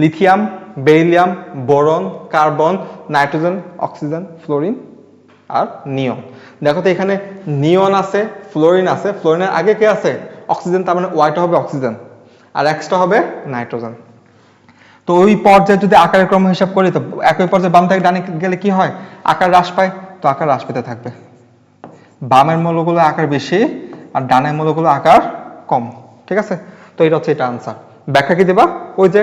Lithium, beryllium, boron, carbon, nitrogen, oxygen, fluorine আর নিয়ন। দেখো তো এখানে নিয়ন আছে, ফ্লোরিন আছে, ফ্লোরিনের আগে কে আছে? অক্সিজেন, তার মানে ওয়াইটা হবে অক্সিজেন আর এক্সটা হবে নাইট্রোজেন। তো ওই পর্যায়ে যদি আকারের ক্রম হিসাব করি, তো একই পর্যায়ে বাম থেকে ডানে গেলে কি হয়? আকার হ্রাস পায়, তো আকার হ্রাস পেতে থাকবে। বামের মৌলগুলো আকার বেশি আর ডানের মৌলগুলো আকার কম। ঠিক আছে, তো এটা হচ্ছে এটা আনসার। ব্যাখ্যা কি দেবা? ওই যে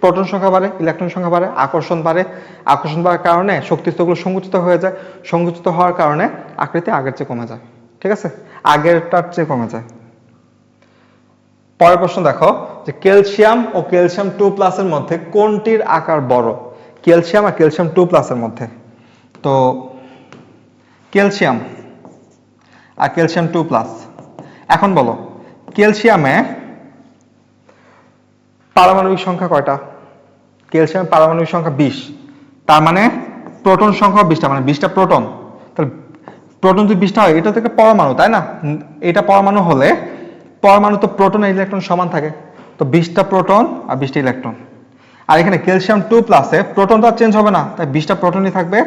প্রোটন সংখ্যা বাড়ে, ইলেকট্রন সংখ্যা বাড়ে, আকর্ষণ বাড়ে, আকর্ষণ বাড়ার কারণে শক্তিস্তরগুলো সংকুচিত হয়ে যায়, সংকুচিত হওয়ার কারণে আকৃতি আগের চেয়ে কমে যায়। ঠিক আছে, আগেরটার চেয়ে কমে যায়। পরের প্রশ্ন দেখো যে ক্যালসিয়াম ও ক্যালসিয়াম 2+ এর মধ্যে কোনটির আকার বড়? ক্যালসিয়াম আর ক্যালসিয়াম 2+ এর মধ্যে, তো ক্যালসিয়াম আর ক্যালসিয়াম 2+। এখন বলো ক্যালসিয়ামে পারমাণবিক সংখ্যা কয়টা? ক্যালসিয়ামের পারমাণবিক সংখ্যা 20, তার মানে প্রোটন সংখ্যা 20টা, মানে 20টা প্রোটন। তাহলে প্রোটন যদি 20টা হয়, এটা তো একটা পরমাণু, তাই না? এটা পরমাণু হলে পরমাণু তো প্রোটন আর ইলেকট্রন সমান থাকে, তো 20টা প্রোটন আর 20টা ইলেকট্রন। আর এখানে ক্যালসিয়াম 2+-এ প্রোটন তো আর চেঞ্জ হবে না, তাই 20টা প্রোটনই থাকবে,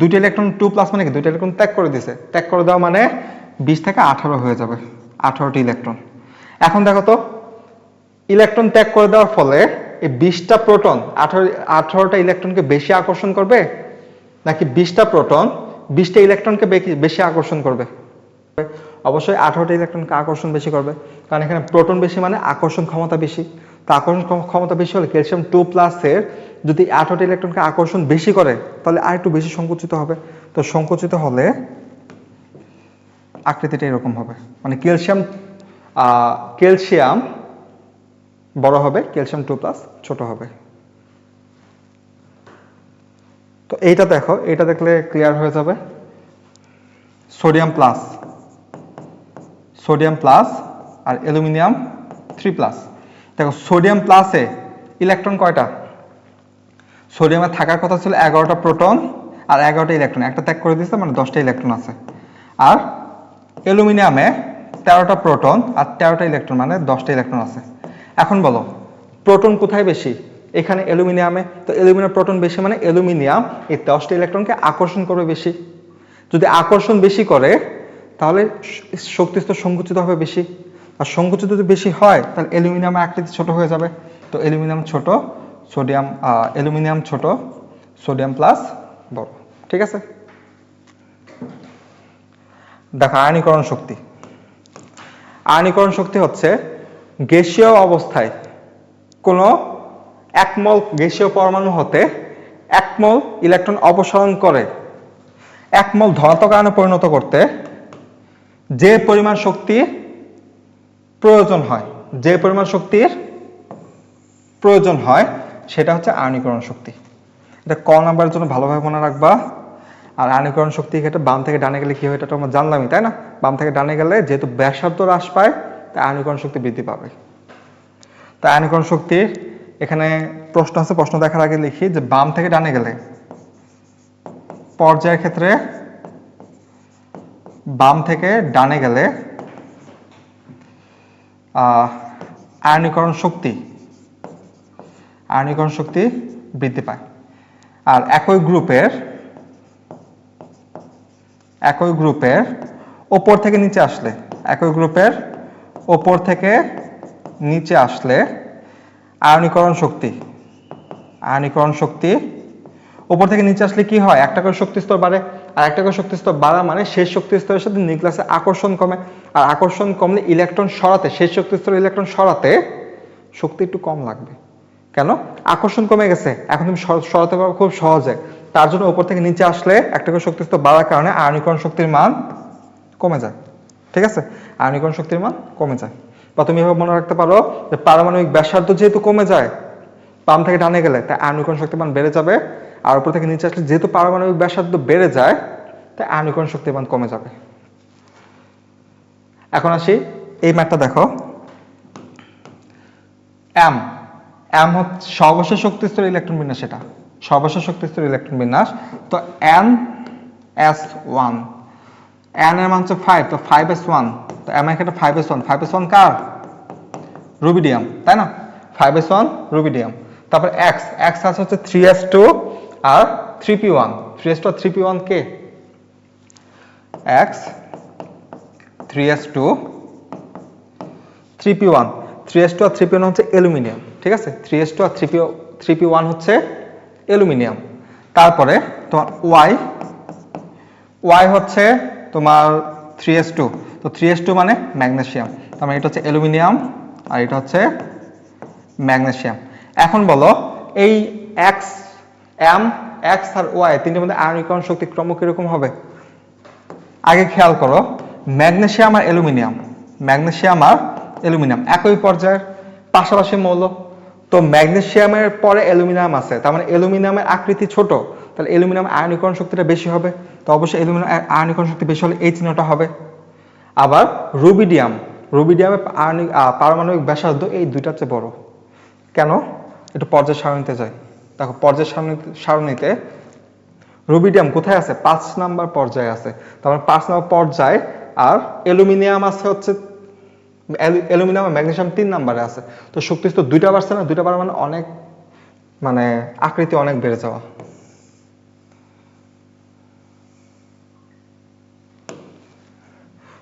2টা ইলেকট্রন 2+ মানে কি 2টা ইলেকট্রন ত্যাগ করে দিয়েছে, ত্যাগ করে দেওয়া মানে 20 থেকে 18 হয়ে যাবে, 18টি ইলেকট্রন। এখন দেখো তো ইলেকট্রন ত্যাগ করে দেওয়ার ফলে এই 20টা প্রোটন 18টা ইলেকট্রনকে বেশি আকর্ষণ করবে, নাকি 20টা প্রোটন 20টা ইলেকট্রনকে বেশি আকর্ষণ করবে? অবশ্যই 18টা ইলেকট্রনকে আকর্ষণ বেশি করবে, কারণ এখানে প্রোটন বেশি মানে আকর্ষণ ক্ষমতা বেশি। তো আকর্ষণ ক্ষমতা বেশি হলে ক্যালসিয়াম 2+-এর যদি 18টা ইলেকট্রনকে আকর্ষণ বেশি করে, তাহলে আর একটু বেশি সংকুচিত হবে। তো সংকুচিত হলে আকৃতিটা এরকম হবে, মানে ক্যালসিয়াম বড় হবে, ক্যালসিয়াম 2+ ছোট হবে। তো এইটা দেখো, এটা দেখলে ক্লিয়ার হয়ে যাবে। সোডিয়াম প্লাস আর অ্যালুমিনিয়াম 3+। দেখো সোডিয়াম প্লাসে ইলেকট্রন কয়টা? সোডিয়ামে থাকার কথা ছিল 11টা প্রোটন আর 11টা ইলেকট্রন, একটা ত্যাগ করে দিয়েছে, মানে 10টা ইলেকট্রন আছে। আর অ্যালুমিনিয়ামে 13টা প্রোটন আর 13টা ইলেকট্রন, মানে 10টা ইলেকট্রন আছে। এখন বলো প্রোটন কোথায় বেশি? এখানে অ্যালুমিনিয়ামে, তো অ্যালুমিনিয়াম প্রোটন বেশি মানে অ্যালুমিনিয়াম এই 10টা ইলেকট্রনকে আকর্ষণ করবে বেশি। যদি আকর্ষণ বেশি করে তাহলে শক্তিস্তর সংকুচিত হবে বেশি, আর সংকুচিত যদি বেশি হয় তাহলে অ্যালুমিনিয়ামের আকৃতি ছোট হয়ে যাবে। তো অ্যালুমিনিয়াম ছোট, অ্যালুমিনিয়াম ছোট, সোডিয়াম প্লাস বড়। ঠিক আছে, দেখো আয়নীকরণ শক্তি। আয়নীকরণ শক্তি হচ্ছে গ্যাসীয় অবস্থায় কোনো 1 মোল গ্যাসীয় পরমাণু হতে 1 মোল ইলেকট্রন অপসারণ করে 1 মোল ধনাত্মক আয়নে পরিণত করতে যে পরিমাণ শক্তির প্রয়োজন হয়, সেটা হচ্ছে আয়নীকরণ শক্তি। এটা ক নাম্বারের জন্য ভালোভাবে মনে রাখবা। আর আয়নীকরণ শক্তি ক্ষেত্রে বাম থেকে ডানে গেলে কি হয়, এটা তো আমরা জানলামই, তাই না? বাম থেকে ডানে গেলে যেহেতু ব্যাসার্ধ হ্রাস পায়, তাই আয়নীকরণ শক্তি বৃদ্ধি পাবে। তাই আয়নীকরণ শক্তির এখানে প্রশ্ন আছে, প্রশ্ন দেখার আগে লিখি যে বাম থেকে ডানে গেলে পর্যায়ের ক্ষেত্রে বাম থেকে ডানে গেলে আয়নীকরণ শক্তি বৃদ্ধি পায়। আর একই গ্রুপের ওপর থেকে নিচে আসলে আয়নীকরণ শক্তি উপর থেকে নিচে আসলে কি হয়, একটা করে শক্তি স্তর বাড়ে, আর একটা করে শক্তি স্তর বাড়া মানে শেষ শক্তি স্তরের সাথে নিউক্লিয়াসের আকর্ষণ কমে, আর আকর্ষণ কমলে ইলেকট্রন সরাতে, শেষ শক্তি স্তরের ইলেকট্রন সরাতে শক্তি একটু কম লাগবে। কেন? আকর্ষণ কমে গেছে, এখন তুমি সরাতে পারবে খুব সহজে। তার জন্য উপর থেকে নিচে আসলে একটা করে শক্তি স্তর বাড়ার কারণে আয়নীকরণ শক্তির মান কমে যায়। ঠিক আছে, আয়নীকরণ শক্তির মান কমে যায়। বা তুমি এভাবে মনে রাখতে পারো যে পারমাণবিক ব্যাসার্ধ যেহেতু কমে যায় বাম থেকে ডানে গেলে, তাই আয়নীকরণ শক্তির মান বেড়ে যাবে। আর উপর থেকে নিচে আসলে যেহেতু পারমাণবিক ব্যাসার্ধ বেড়ে যায়, তাই আয়নীকরণ শক্তির মান কমে যাবে। এখন আসি এই ম্যাথটা দেখো। এম হচ্ছে সর্বশেষ শক্তি স্তরের ইলেকট্রন বিন্যাস, এটা সর্বশেষ শক্তি স্তরের ইলেকট্রন বিন্যাস। তো NS1, n এর মান হচ্ছে 5, তো 5s1, তো m এর ক্ষেত্রে 5s1 কার? রুবিডিয়াম, তাই না? 5s1 rubidium. তারপর x আছে হচ্ছে 3s2 আর 3p1, 3s2 আর 3p1 কে? x 3s2 3p1, 3s2 আর 3p1 হচ্ছে অ্যালুমিনিয়াম। ঠিক আছে, 3s2 আর 3p1 হচ্ছে অ্যালুমিনিয়াম। তারপরে তোমার y হচ্ছে তোমার 3s2, তো 3s2 মানে ম্যাগনেসিয়াম, তার মানে এটা হচ্ছে অ্যালুমিনিয়াম আর এটা হচ্ছে ম্যাগনেসিয়াম। এখন বলো এই এক্স এম এক্স আর ওয়াই তিনটের মধ্যে আয়নীকরণ শক্তি ক্রম কিরকম হবে? আগে খেয়াল করো, ম্যাগনেসিয়াম আর অ্যালুমিনিয়াম একই পর্যায়ের পাশাপাশি মৌল। তো ম্যাগনেসিয়ামের পরে অ্যালুমিনিয়াম আছে, তার মানে অ্যালুমিনিয়ামের আকৃতি ছোট, তাহলে অ্যালুমিনিয়াম আয়নীকরণ শক্তিটা বেশি হবে। তো অবশ্যই অ্যালুমিনিয়াম আয়নীকরণ শক্তি বেশি হলে এই চিহ্নটা হবে। আবার রুবিডিয়ামের পারমাণবিক ব্যাসার্ধ এই দুইটার চেয়ে বড়। কেন? একটু পর্যায় সারণীতে যায়। দেখো পর্যায় সারণীতে রুবিডিয়াম কোথায় আছে? 5 নাম্বার পর্যায়ে আছে। তারপর 5 নাম্বার পর্যায়ে, আর অ্যালুমিনিয়াম আছে হচ্ছে অ্যালুমিনিয়াম আর ম্যাগনেসিয়াম 3 নাম্বারে আছে। তো শক্তি তো দুইটা বাড়ছে না, দুইটা বাড়া মানে অনেক, মানে আকৃতি অনেক বেড়ে যাওয়া।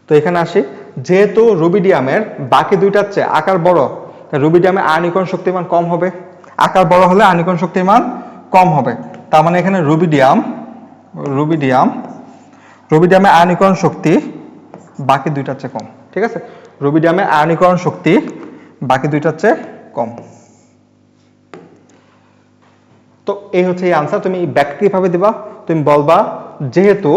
তো এখানে আসি, যেহেতু রুবিডিয়ামের বাকি দুইটার চেয়ে আকার বড়, তাই রুবিডিয়ামের আয়নীকরণ শক্তির মান কম হবে। আকার বড় হলে আয়নীকরণ শক্তির মান কম হবে। তার মানে এখানে রুবিডিয়ামের আয়নীকরণ শক্তি বাকি দুইটার চেয়ে কম। ঠিক আছে, রুবিডিয়ামের আয়নীকরণ শক্তি বাকি দুইটার চেয়ে কম। তো এই হচ্ছে এই আনসার। তুমি ব্যাখ্যা কিভাবে দিবা? তুমি বলবা যেহেতু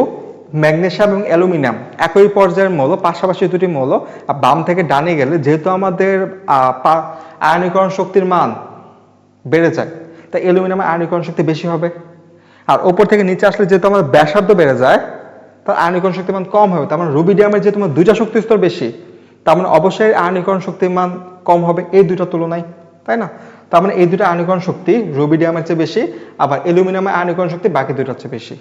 ম্যাগনেসিয়াম এবং অ্যালুমিনিয়াম একই পর্যায়ের মৌল, পাশাপাশি দুটি মৌল, আর বাম থেকে ডানে গেলে যেহেতু আমাদের আয়নীকরণ শক্তির মান বেড়ে যায়, তাই অ্যালুমিনিয়ামের আয়নীকরণ শক্তি বেশি হবে। আর ওপর থেকে নিচে আসলে যেহেতু আমাদের ব্যাসার্ধ বেড়ে যায়, তার আয়নীকরণ শক্তির মান কম হবে। তার মানে রুবিডিয়ামের যেহেতু দুইটা শক্তি স্তর বেশি, তার মানে অবশ্যই আয়নীকরণ শক্তির মান কম হবে এই দুইটার তুলনায়, তাই না? তার মানে এই দুইটা আয়নীকরণ শক্তি রুবিডিয়ামের চেয়ে বেশি, আবার অ্যালুমিনিয়ামের আয়নীকরণ শক্তি বাকি দুইটার চেয়ে বেশি।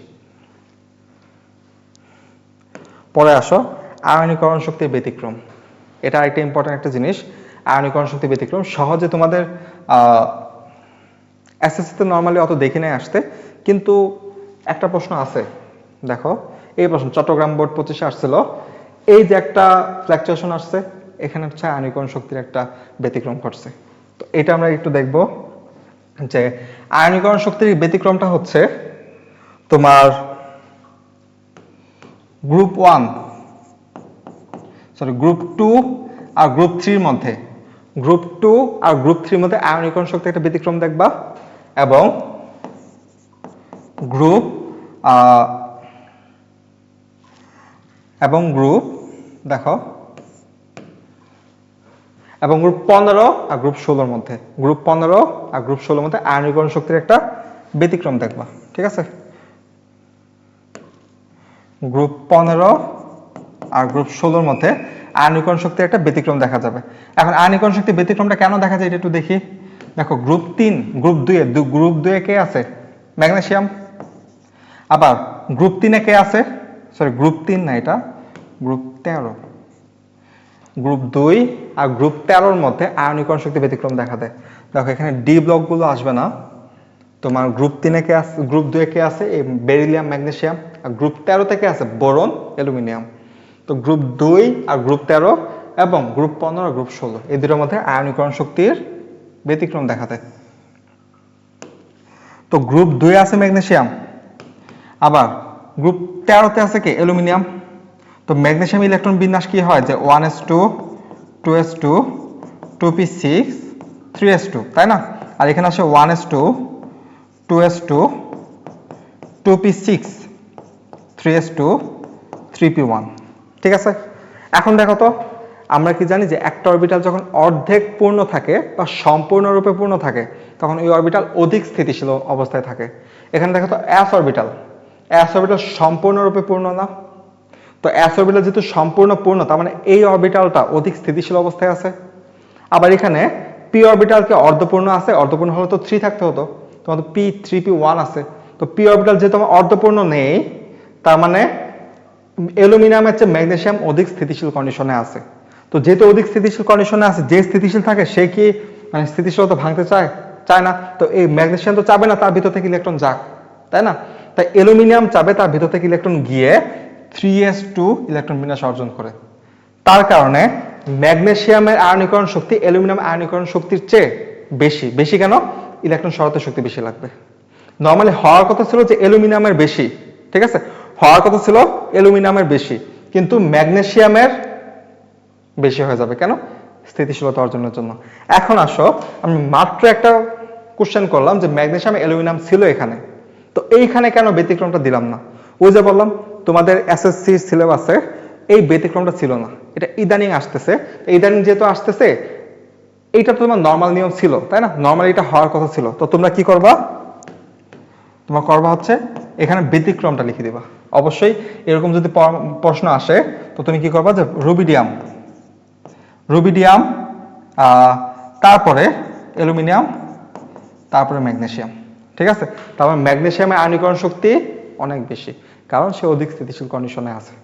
পরে আসো আয়নীকরণ শক্তির ব্যতিক্রম। এটা একটা ইম্পর্টেন্ট একটা জিনিস, আয়নীকরণ শক্তির ব্যতিক্রম। সহজে তোমাদের এসএসসিতে নর্মালি অত দেখে নেয় আসতে, কিন্তু একটা প্রশ্ন আছে। দেখো এই প্রশ্ন চট্টগ্রাম বোর্ড 25-এ আসছিল। এই যে একটা ফ্ল্যাকচুয়েশন আসছে, এখানে হচ্ছে আয়নীকরণ শক্তির একটা ব্যতিক্রম ঘটছে। তো এটা আমরা একটু দেখব যে আয়নীকরণ শক্তির ব্যতিক্রমটা হচ্ছে তোমার গ্রুপ 2 আর গ্রুপ 3 মধ্যে, গ্রুপ 2 আর গ্রুপ 3 মধ্যে আয়নীকরণ শক্তি একটা ব্যতিক্রম দেখবা, এবং গ্রুপ দেখো এবং গ্রুপ 15 আর গ্রুপ 16 মধ্যে, গ্রুপ 15 আর গ্রুপ 16 মধ্যে আয়নীকরণ শক্তির একটা ব্যতিক্রম দেখবা। ঠিক আছে, গ্রুপ 15 আর গ্রুপ 16 মধ্যে আয়নীকরণ শক্তির একটা ব্যতিক্রম দেখা যাবে। এখন আয়নীকরণ শক্তির ব্যতিক্রমটা কেন দেখা যায় এটা একটু দেখি। দেখো গ্রুপ 2 এ কে আছে? ম্যাগনেসিয়াম। আবার গ্রুপ 3 এ কে আছে? গ্রুপ 3 না, এটা গ্রুপ 13। গ্রুপ 2 আর গ্রুপ 13-র মধ্যে আয়নীকরণ শক্তি ব্যতিক্রম দেখা দেয়। দেখো এখানে ডি ব্লকগুলো আসবে না। তোমার গ্রুপ 3 এ কে আছে, গ্রুপ 2 এ কে আছে? এই বেরিলিয়াম ম্যাগনেসিয়াম। আর গ্রুপ 13 থেকে আছে বোরন অ্যালুমিনিয়াম। তো গ্রুপ 2 আর গ্রুপ 13 এবং গ্রুপ 15 আর গ্রুপ 16 এই দুটোর মধ্যে আয়নীকরণ শক্তির ব্যতিক্রম দেখা দেয়। তো গ্রুপ 2 আছে ম্যাগনেসিয়াম, আবার গ্রুপ 13 তে আছে কি? অ্যালুমিনিয়াম। তো ম্যাগনেসিয়াম ইলেকট্রন বিন্যাস কি হয়? যে 1s2 2s2 2p6 3s2, তাই না? আর এখানে আসে 1s2 2s2 2p6 3s2 3p1। ঠিক আছে, এখন দেখো তো আমরা কি জানি যে একটা অরবিটাল যখন অর্ধেক পূর্ণ থাকে বা সম্পূর্ণরূপে পূর্ণ থাকে, তখন এই অরবিটাল অধিক স্থিতিশীল অবস্থায় থাকে। এখানে দেখো তো এস অরবিটাল সম্পূর্ণরূপে পূর্ণ না। তো এস অরবিটাল যেহেতু সম্পূর্ণ পূর্ণ, তার মানে এই অরবিটালটা অধিক স্থিতিশীল অবস্থায় আছে। আবার এখানে পি অরবিটালকে অর্ধপূর্ণ আছে, অর্ধপূর্ণ হলে তো 3 থাকতে হতো, তোমার তো পি 3p1 আছে। তো পি অরবিটাল যেহেতু আমার অর্ধপূর্ণ নেই, তার মানে অ্যালুমিনিয়ামের চেয়ে ম্যাগনেসিয়াম অধিক স্থিতিশীল কন্ডিশনে আছে। তো যেহেতু অধিক স্থিতিশীল কন্ডিশনে আছে, যে স্থিতিশীল থাকে সে কি মানে স্থিতিশীলতা ভাঙতে চায় না। তো এই ম্যাগনেসিয়াম তো চাবে না তার ভিতর থেকে ইলেকট্রন যাক, তাই না? তাই অ্যালুমিনিয়াম চাবে তার ভিতর থেকে ইলেকট্রন গিয়ে 3s2 ইলেকট্রন বিন্যাস অর্জন করে। তার কারণে ম্যাগনেসিয়ামের আয়নীকরণ শক্তি অ্যালুমিনিয়াম আয়নীকরণ শক্তির চেয়ে বেশি। কেন? ইলেকট্রন সরাতে শক্তি বেশি লাগবে। নরমালি হওয়ার কথা ছিল যে অ্যালুমিনিয়ামের বেশি, ঠিক আছে, হওয়ার কথা ছিল অ্যালুমিনিয়ামের বেশি, কিন্তু ম্যাগনেসিয়ামের বেশি হয়ে যাবে। কেন? স্থিতিশীলতা অর্জনের জন্য। এখন আসো, আমি মাত্র একটা কোশ্চেন করলাম যে ম্যাগনেসিয়াম অ্যালুমিনিয়াম ছিল এখানে, তো এইখানে কেন ব্যতিক্রমটা দিলাম না? ওই যে বললাম তোমাদের এসএসসি সিলেবাসে এই ব্যতিক্রমটা ছিল না, এটা ইদানিং আসতেছে। ইদানিং যেহেতু আসতেছে, এইটা তো তোমার নর্মাল নিয়ম ছিল, তাই না? নর্মালি এটা হওয়ার কথা ছিল। তো তোমরা কি করবা? তোমার করবা হচ্ছে এখানে ব্যতিক্রমটা লিখে দিবা। অবশ্যই এরকম যদি প্রশ্ন আসে তো তুমি কি করবা, যে রুবিডিয়াম, রুবিডিয়াম, তারপরে অ্যালুমিনিয়াম, তারপরে ম্যাগনেসিয়াম। ঠিক আছে? তারপর ম্যাগনেসিয়ামের আয়নীকরণ শক্তি অনেক বেশি, কারণ সে অধিক স্থিতিশীল কন্ডিশনে আছে।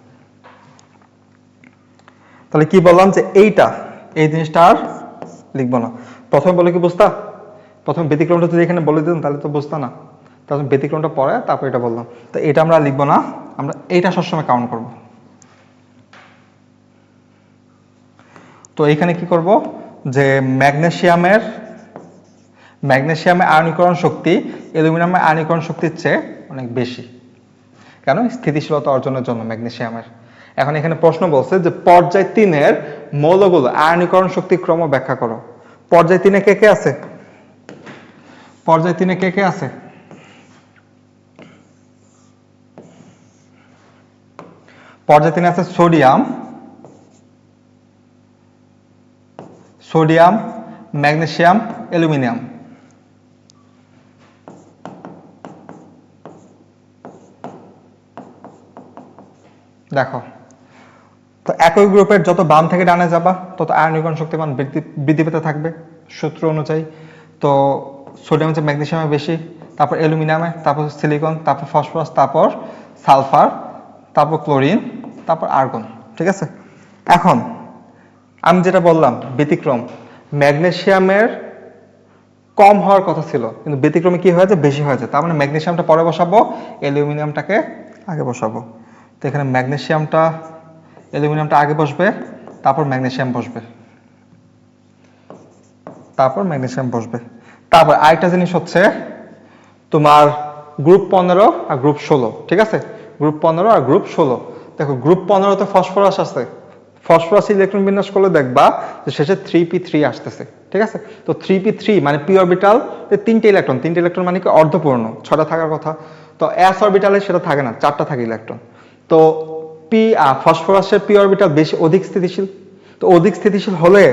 তাহলে কি বললাম, যে এইটা, এই জিনিসটা আর লিখবো না। প্রথমে বলে কি বুঝতা? প্রথম ব্যতিক্রমটা যদি এখানে বলে দিতাম তাহলে তো বুঝতা না। তখন ব্যতিক্রমটা পরে তারপর এটা বললাম। তো এটা আমরা লিখবো না, আমরা এইটা সবসময় কাউন্ট করব। তো এইখানে কি করব, যে ম্যাগনেসিয়ামের আয়নীকরণ শক্তি অ্যালুমিনিয়ামের আয়নীকরণ শক্তির চেয়ে অনেক বেশি। কেন? স্থিতিশীলতা অর্জনের জন্য ম্যাগনেসিয়ামের। এখন এখানে প্রশ্ন বলছে যে পর্যায় 3-এর মৌলগুলো আয়নীকরণ শক্তি ক্রম ব্যাখ্যা করো। পর্যায় 3-এ কে কে আছে? পর্যায় 3-এ কে কে আছে? পর্যায় 3-এ আছে সোডিয়াম, ম্যাগনেসিয়াম, অ্যালুমিনিয়াম। দেখো তো একই গ্রুপের যত বাম থেকে ডানে যাবা তত আয়নীকরণ শক্তির মান বৃদ্ধি পেতে থাকবে সূত্র অনুযায়ী। তো সোডিয়াম হচ্ছে ম্যাগনেসিয়ামে বেশি, তারপর অ্যালুমিনিয়ামে, তারপর সিলিকন, তারপর ফসফরাস, তারপর সালফার, তারপর ক্লোরিন, তারপর আর্গন। ঠিক আছে? এখন আমি যেটা বললাম ব্যতিক্রম, ম্যাগনেসিয়ামের কম হওয়ার কথা ছিল, কিন্তু ব্যতিক্রমে কি হয়েছে, বেশি হয়েছে। তার মানে ম্যাগনেসিয়ামটা পরে বসাবো, অ্যালুমিনিয়ামটাকে আগে বসাবো। তো এখানে অ্যালুমিনিয়ামটা আগে বসবে, তারপর ম্যাগনেসিয়াম বসবে, তারপর আরেকটা জিনিস হচ্ছে তোমার গ্রুপ 15 আর গ্রুপ 16। ঠিক আছে? গ্রুপ 15 আর গ্রুপ 16। দেখো গ্রুপ 15 তে ফসফরাস আছে, ফসফরাস ইলেকট্রন বিন্যাস করলে দেখবা যে শেষে 3p3 আসতেছে। ঠিক আছে? তো 3p3 মানে পি অরবিটাল, তিনটে ইলেকট্রন মানে কি অর্ধপূর্ণ, 6টা থাকার কথা। তো s অরবিটালে সেটা থাকে না, 4টা থাকে ইলেকট্রন। তো ফসফরাসের পি অরবিটাল বেশি, অধিক স্থিতিশীল। তো অধিক স্থিতিশীল হলে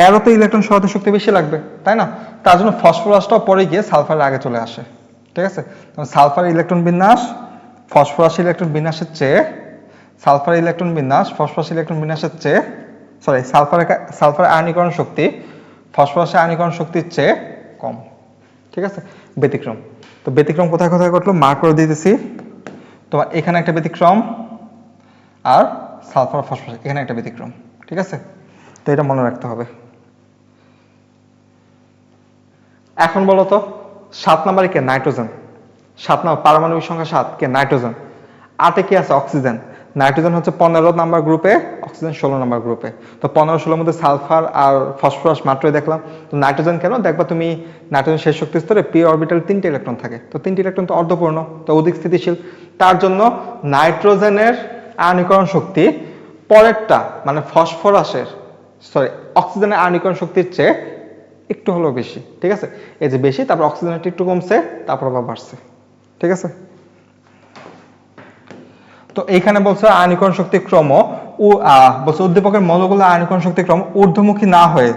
এরও তো ইলেকট্রন সহায়তা শক্তি বেশি লাগবে, তাই না? তার জন্য ফসফরাসটাও পরে গিয়ে সালফারের আগে চলে আসে। ঠিক আছে? সালফার ইলেকট্রন বিন্যাস ফসফরাস ইলেকট্রন বিন্যাসের চেয়ে সালফার আয়নীকরণ শক্তি ফসফরাসের আয়নীকরণ শক্তির চেয়ে কম। ঠিক আছে? ব্যতিক্রম। তো ব্যতিক্রম কোথায় কোথায় ঘটলো মার্ক করে দিতেছি। তোমার এখানে একটা ব্যতিক্রম, আর সালফার ফসফরাস এখানে একটা ব্যতিক্রম। ঠিক আছে? তো এটা মনে রাখতে হবে। এখন বলো তো 7 নম্বরে কে? নাইট্রোজেন। 7 নম্বর পারমাণবিক সংখ্যা 7 কে? নাইট্রোজেন। 8-এ কি আছে? অক্সিজেন। নাইট্রোজেন হচ্ছে 15 নাম্বার গ্রুপে, অক্সিজেন 16 নাম্বার গ্রুপে। তো 15-16 মধ্যে সালফার আর ফসফরাস মাত্রই দেখলাম। তো নাইট্রোজেন কেন? দেখবা তুমি নাইট্রোজেন শেষ শক্তি স্তরে পি অরবিটাল 3টে ইলেকট্রন থাকে। তো 3টে ইলেকট্রন তো অর্ধপূর্ণ, তো অধিক স্থিতিশীল। তার জন্য নাইট্রোজেনের আয়নীকরণ শক্তি পরেরটা মানে অক্সিজেনের আয়নীকরণ শক্তির চেয়ে একটু হলেও বেশি। ঠিক আছে? এই যে বেশি, তারপর অক্সিজেনটা একটু কমছে, তারপর আবার বাড়ছে। ঠিক আছে? তো এইখানে বলছে আয়নীকরণ শক্তি ক্রম বলছে উদ্দীপকের মৌলগুলো আয়নীকরণ শক্তি ক্রম ঊর্ধ্বমুখী না হয়ে,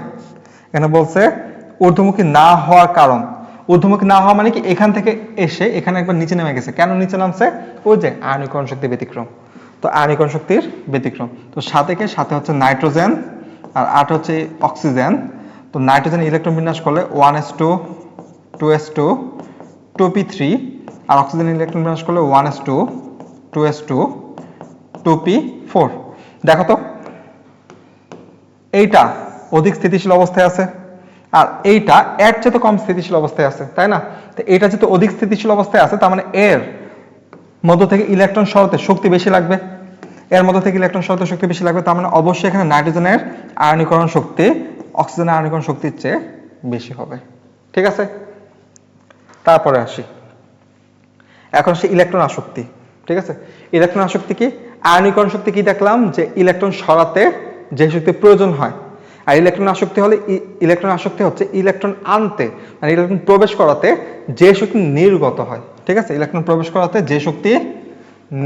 এখানে বলছে ঊর্ধ্বমুখী না হওয়ার কারণ। ঊর্ধ্বমুখী না হওয়া মানে কি এখান থেকে এসে এখানে একবার নিচে নেমে গেছে। কেন নিচে নামছে? ওই যে আয়নীকরণ শক্তি ব্যতিক্রম। তো আয়নীকরণ শক্তির ব্যতিক্রম। তো সাথে হচ্ছে নাইট্রোজেন আর 8 হচ্ছে অক্সিজেন। তো নাইট্রোজেন ইলেকট্রন বিন্যাস করলে 1s2 2s2 2p3, আর অক্সিজেন ইলেকট্রন বিন্যাস করলে 1s2 2s2 2p4। দেখো তো এইটা অধিক স্থিতিশীল অবস্থায় আছে, আর এইটা এর চেয়ে তো কম স্থিতিশীল অবস্থায় আছে, তাই না? তো এটা যেহেতু অধিক স্থিতিশীল অবস্থায় আছে, তার মানে এর মধ্য থেকে ইলেকট্রন সরাতে শক্তি বেশি লাগবে, তার মানে অবশ্যই এখানে নাইট্রোজেনের আয়নীকরণ শক্তি অক্সিজেনের আয়নীকরণ শক্তির চেয়ে বেশি হবে। ঠিক আছে? তারপরে আসি, এখন আসি ইলেকট্রন আসক্তি। ঠিক আছে? ইলেকট্রন আসক্তি কি? আয়নীকরণ শক্তি কি দেখলাম, যে ইলেকট্রন সরাতে যে শক্তির প্রয়োজন হয়। আর ইলেকট্রন আসক্তি হলে ইলেকট্রন আসক্তি হচ্ছে ইলেকট্রন আনতে মানে ইলেকট্রন প্রবেশ করাতে যে শক্তি নির্গত হয়। ঠিক আছে, ইলেকট্রন প্রবেশ করাতে যে শক্তি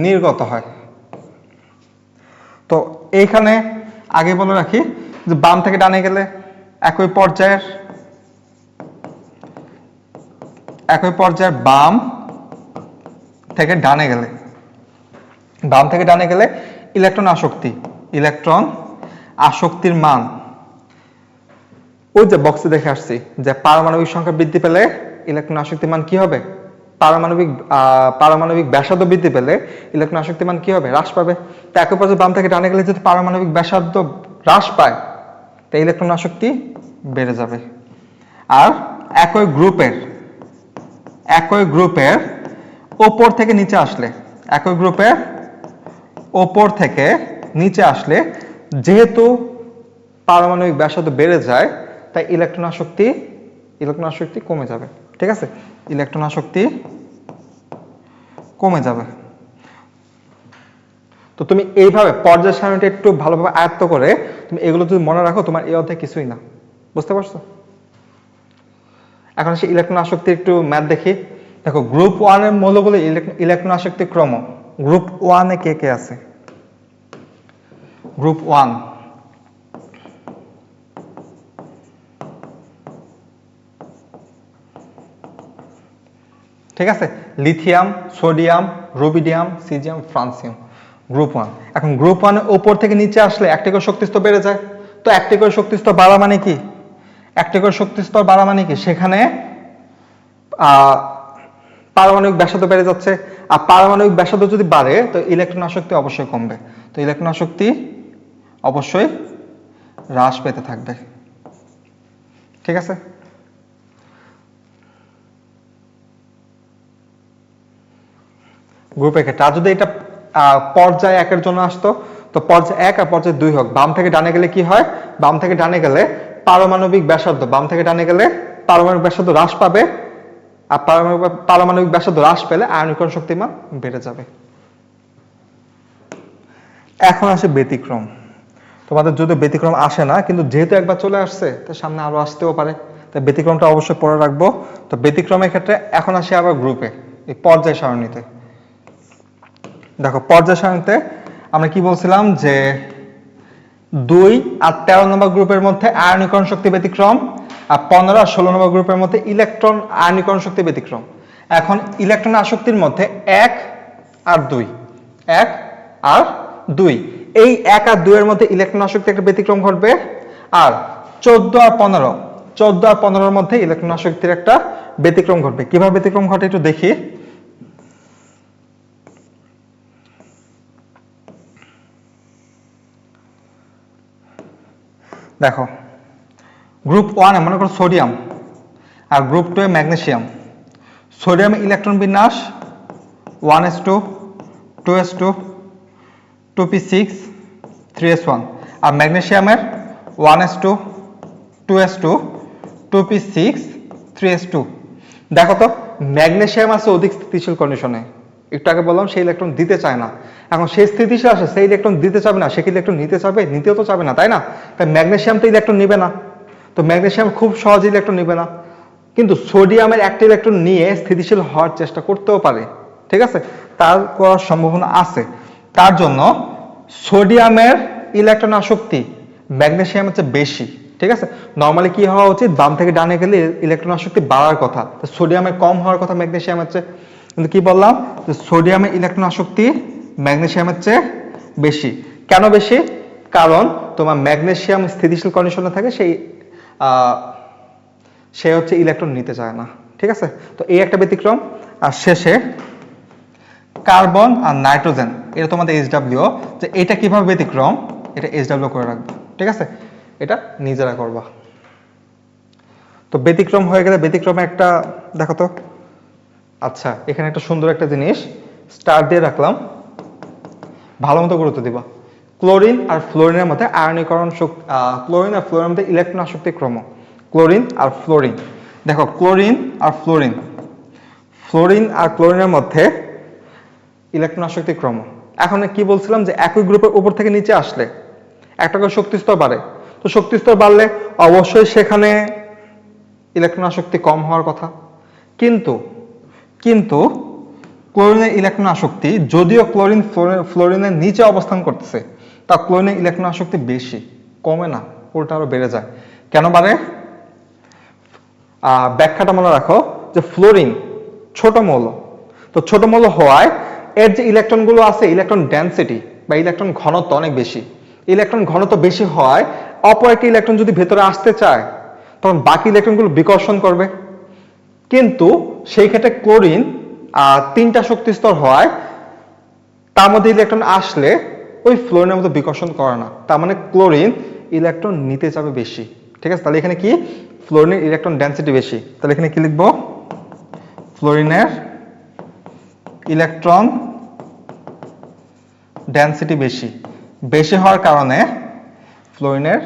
নির্গত হয়। তো এইখানে আগে বলে রাখি যে বাম থেকে ডানে গেলে একই পর্যায়ের বাম থেকে ডানে গেলে ইলেকট্রন আসক্তির মান ওই যে বক্সে দেখে আসছি যে পারমাণবিক সংখ্যা বৃদ্ধি পেলে ইলেকট্রন আসক্তির মান কি হবে, পারমাণবিক ব্যাসার্ধ বৃদ্ধি পেলে ইলেকট্রন আসক্তির মান কি হবে, হ্রাস পাবে। তো একই পর্যায়ে বাম থেকে ডানে গেলে যদি পারমাণবিক ব্যাসার্ধ হ্রাস পায় তাই ইলেকট্রন আসক্তি বেড়ে যাবে। আর একই গ্রুপের ওপর থেকে নিচে আসলে যেহেতু পারমাণবিক ব্যাসার্ধ বেড়ে যায় তাই ইলেকট্রন আসক্তি কমে যাবে। ঠিক আছে, ইলেকট্রন আসক্তি কমে যাবে। তো তুমি এইভাবে পর্যায় সারণীটা একটু ভালোভাবে আয়ত্ত করে তুমি এগুলো যদি মনে রাখো তোমার এই অধ্যায় কিছুই না। বুঝতে পারছো? এখন আসি ইলেকট্রন আসক্তির একটু ম্যাথ দেখি। দেখো গ্রুপ 1 এর মৌলগুলো ইলেকট্রন আসক্তির ক্রম। গ্রুপ 1 এ কে আছে? গ্রুপ 1 ঠিক আছে, lithium, sodium, rubidium, caesium, francium. Group 1। এখন গ্রুপ 1 এর উপর থেকে নিচে আসলে একটি করে শক্তি স্তর বেড়ে যায়। তো একটি করে শক্তি স্তর বাড়া মানে কি? সেখানে পারমাণবিক ব্যাসার্ধ বেড়ে যাচ্ছে। আর পারমাণবিক ব্যাসার্ধ যদি বাড়ে তো ইলেকট্রন আসক্তি অবশ্যই কমবে। তো ইলেকট্রন আসক্তি অবশ্যই হ্রাস পেতে থাকবে। ঠিক আছে, গ্রুপ এর ক্ষেত্রে। আর যদি এটা পর্যায় 1 এর জন্য আসতো তো পর্যায় 1 আর পর্যায় 2 হোক, বাম থেকে ডানে গেলে কি হয়? বাম থেকে ডানে গেলে পারমাণবিক ব্যাসার্ধ হ্রাস পাবে। আর পারমাণবিক ব্যাসার্ধ হ্রাস পেলে আয়নীকরণ শক্তির মান বেড়ে যাবে। এখন আসে ব্যতিক্রম। তোমাদের যদি ব্যতিক্রম আসে না, কিন্তু যেহেতু একবার চলে আসছে তো সামনে আরো আসতেও পারে, তাই ব্যতিক্রমটা অবশ্যই পড়ে রাখবো। তো ব্যতিক্রমের ক্ষেত্রে এখন আসি আবার গ্রুপে, এই পর্যায় সারণীতে। দেখো পর্যায় সারণীতে আমরা কি বলছিলাম যে 2 আর 13 নম্বর গ্রুপের মধ্যে আয়নীকরণ শক্তি ব্যতিক্রম, আর 15 আর 16 নম্বর গ্রুপের মধ্যে ইলেকট্রন আয়নীকরণ শক্তি ব্যতিক্রম। এখন ইলেকট্রন আসক্তির মধ্যে 1 আর 2 এই 1 আর 2 এর মধ্যে ইলেকট্রন আসক্তি একটা ব্যতিক্রম ঘটবে। আর 14 আর 15 এর মধ্যে ইলেকট্রন আসক্তির একটা ব্যতিক্রম ঘটবে। কিভাবে ব্যতিক্রম ঘটে একটু দেখি। দেখো গ্রুপ 1 এ মনে করো সোডিয়াম, আর গ্রুপ 2 এ ম্যাগনেসিয়াম। সোডিয়ামে ইলেকট্রন বিন্যাস 1s2 2s2 2p6 3s1, আর ম্যাগনেসিয়ামের 1s2 2s2 2p6 3s2। দেখো তো ম্যাগনেসিয়াম আছে অধিক স্থিতিশীল কন্ডিশনে, একটু আগে বললাম সেই ইলেকট্রন দিতে চায় না। এখন সেই স্থিতিশীল আসে, সেই ইলেকট্রন দিতে চাবে না, সে কি ইলেকট্রন নিতে চাবে? নিতেও তো চাবে না, তাই না? তাই ম্যাগনেসিয়াম তো ইলেকট্রন নিবে না। তো ম্যাগনেসিয়াম খুব সহজে ইলেকট্রন নিবে না, কিন্তু সোডিয়ামের একটা ইলেকট্রন নিয়ে স্থিতিশীল হওয়ার চেষ্টা করতেও পারে। ঠিক আছে, তার করার সম্ভাবনা আছে। তার জন্য সোডিয়ামের ইলেকট্রন আসক্তি ম্যাগনেসিয়ামের চেয়ে বেশি। ঠিক আছে, নরমালি কি হওয়া উচিত? বাম থেকে ডানে গেলে ইলেকট্রন আসক্তি বাড়ার কথা, তো সোডিয়ামের কম হওয়ার কথা ম্যাগনেসিয়ামের চেয়ে। কিন্তু কি বললাম যে সোডিয়ামের ইলেকট্রন আসক্তি ম্যাগনেসিয়ামের চেয়ে বেশি। কেন বেশি? কারণ তোমার ম্যাগনেসিয়াম স্থিতিশীল কন্ডিশনে থাকে, সে হচ্ছে ইলেকট্রন নিতে চায় না। ঠিক আছে, তো এই একটা ব্যতিক্রম। আর শেষে কার্বন আর নাইট্রোজেন, এটা তোমাদের HW, যে এটা কিভাবে ব্যতিক্রম এটা HW করে রাখবে। ঠিক আছে, এটা নিজেরা করবা। তো ব্যতিক্রম হয়ে গেলে ব্যতিক্রমে একটা দেখো তো। আচ্ছা, এখানে একটা সুন্দর একটা জিনিস স্টার দিয়ে রাখলাম, ভালো মতো গুরুত্ব দিবা। ক্লোরিন আর ফ্লোরিনের মধ্যে আয়নীকরণ শক্তি, ক্লোরিন আর ফ্লোরিনের মধ্যে ইলেকট্রন আসক্তি ক্রম। ক্লোরিন আর ফ্লোরিন, দেখো ক্লোরিন আর ক্লোরিনের মধ্যে ইলেকট্রন আসক্তি ক্রম। এখন কি বলছিলাম যে একই গ্রুপের উপর থেকে নিচে আসলে একটা করে শক্তি স্তর বাড়ে। তো শক্তি স্তর বাড়লে অবশ্যই সেখানে ইলেকট্রন আসক্তি কম হওয়ার কথা। কিন্তু কিন্তু ক্লোরিনের ইলেকট্রন আসক্তি, যদিও ক্লোরিন ফ্লোরিনের নিচে অবস্থান করতেছে, তা ক্লোরিনের ইলেকট্রন আসক্তি বেশি, কমে না, উল্টা আরো বেড়ে যায়। কেন বাড়ে? ব্যাখ্যাটা মনে রাখো যে ফ্লোরিন ছোট মৌল, তো ছোট মৌল হওয়ায় এর যে ইলেকট্রনগুলো আছে, ইলেকট্রন ডেনসিটি বা ইলেকট্রন ঘনত্ব অনেক বেশি। ইলেকট্রন ঘনত্ব বেশি হওয়ায় অপর একটি ইলেকট্রন যদি ভেতরে আসতে চায় তখন বাকি ইলেকট্রনগুলো বিকর্ষণ করবে। কিন্তু সেই ক্ষেত্রে ক্লোরিন 3টা শক্তি স্তর হওয়ায় তার মধ্যে ইলেকট্রন আসলে ওই ফ্লোরিনের মতো বিকর্ষণ করে না, তার মানে ক্লোরিন ইলেকট্রন নিতে যাবে বেশি। ঠিক আছে, তাহলে এখানে কি ফ্লোরিনের ইলেকট্রন ডেনসিটি বেশি, তাহলে এখানে কি লিখবো? ফ্লোরিনের ইলেকট্রন ডেনসিটি বেশি, বেশি হওয়ার কারণে ফ্লোরিনের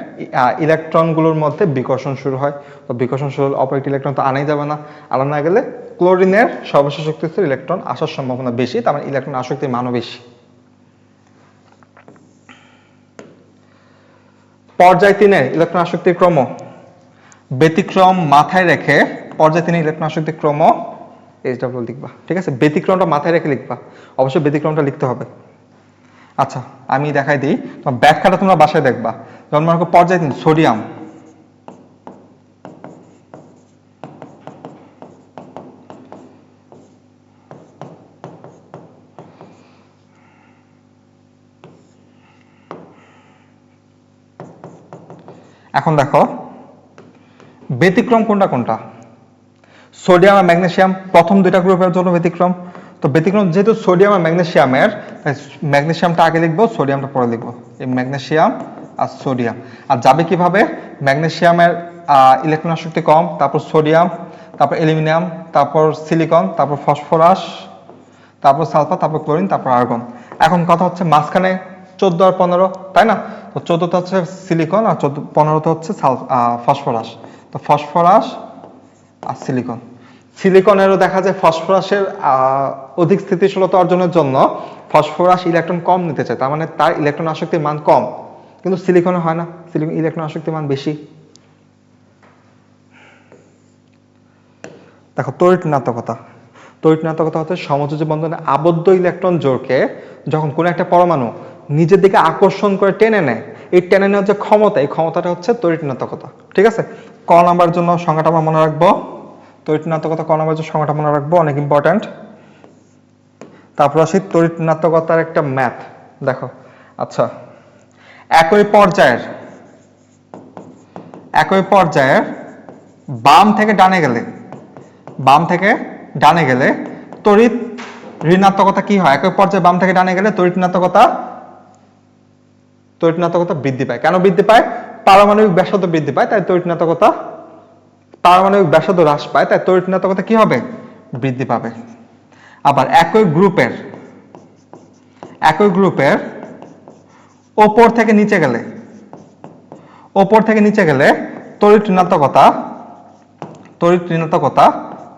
ইলেকট্রনগুলোর মধ্যে বিকর্ষণ শুরু হয়। তো বিকর্ষণ শুরু হলে অপর একটি ইলেকট্রন তো আনাই যাবে না, আনা না গেলে ক্লোরিনের সর্বশেষ শক্তিস্তর ইলেকট্রন আসার সম্ভাবনা বেশি, তার মানে ইলেকট্রন আসক্তির মানও বেশি। পর্যায় 3-এর ইলেকট্রন আসক্তির ক্রম ব্যতিক্রম মাথায় রেখে পর্যায় 3-এর ইলেকট্রন আসক্তির ক্রম HW লিখবা। ঠিক আছে, ব্যতিক্রমটা মাথায় রেখে লিখবা, অবশ্যই ব্যতিক্রমটা লিখতে হবে। আচ্ছা, আমি দেখাই দিই, তোমার ব্যাখ্যাটা তোমরা বাসায় দেখবা। যেমন মনে করো পর্যায় 3 সোডিয়াম, এখন দেখো ব্যতিক্রম কোনটা কোনটা। সোডিয়াম আর ম্যাগনেসিয়াম প্রথম দুইটা গ্রুপের জন্য ব্যতিক্রম। তো ব্যতিক্রম যেহেতু সোডিয়াম আর ম্যাগনেসিয়ামের, ম্যাগনেসিয়ামটা আগে লিখবো, সোডিয়ামটা পরে লিখবো। এই ম্যাগনেসিয়াম আর সোডিয়াম, আর যাবে কিভাবে? ম্যাগনেসিয়ামের ইলেকট্রন আসক্তি কম, তারপর সোডিয়াম, তারপর অ্যালুমিনিয়াম, তারপর সিলিকন, তারপর ফসফরাস, তারপর সালফার, তারপর ক্লোরিন, তারপর আর্গন। এখন কথা হচ্ছে মাঝখানে 14 আর 15, তাই না? তো 14টা হচ্ছে সিলিকন আর 15টা হচ্ছে ফসফরাস। তো ফসফরাস আর সিলিকন, সিলিকনেরও দেখা যায় ফসফরাসের অধিক স্থিতিশীলতা অর্জনের জন্য ফসফরাস ইলেকট্রন কম নিতে চায়, তার মানে তার ইলেকট্রন আসক্তির মান কম। কিন্তু সিলিকনে হয় না, সিলিকন ইলেকট্রন আসক্তির মান বেশি। দেখো তড়িৎ ঋণাত্মকতা, তড়িৎ ঋণাত্মকতা হচ্ছে সমযোজী বন্ধনে আবদ্ধ ইলেকট্রন জোড়কে যখন কোনো একটা পরমাণু নিজের দিকে আকর্ষণ করে টেনে নেয়, এই টেনে নেওয়ার যে ক্ষমতা, এই ক্ষমতাটা হচ্ছে তড়িৎ ঋণাত্মকতা। ঠিক আছে, ক নাম্বার জন্য সংজ্ঞাটা আমরা মনে রাখবো, তড়িৎ ঋণাত্মকতা ক নাম্বার জন্য সংজ্ঞাটা মনে রাখবো, অনেক ইম্পর্টেন্ট। তারপর আসি তড়িৎ ঋণাত্মকতার একটা ম্যাথ দেখো। আচ্ছা, একই পর্যায়ের বাম থেকে ডানে গেলে তড়িৎ ঋণাত্মকতা কি হয়? একই পর্যায়ে বাম থেকে ডানে গেলে তড়িৎ ঋণাত্মকতা বৃদ্ধি পায়। কেন বৃদ্ধি পায়? পারমাণবিক ব্যাসার্ধ বৃদ্ধি পায়, তাই তড়িৎ ঋণাত্মকতা, পারমাণবিক ব্যাসার্ধ হ্রাস পায়, তাই তড়িৎ ঋণাত্মকতা কি হবে? বৃদ্ধি পাবে। আবার একই গ্রুপের ওপর থেকে নিচে গেলে তড়িৎ ঋণাত্মকতা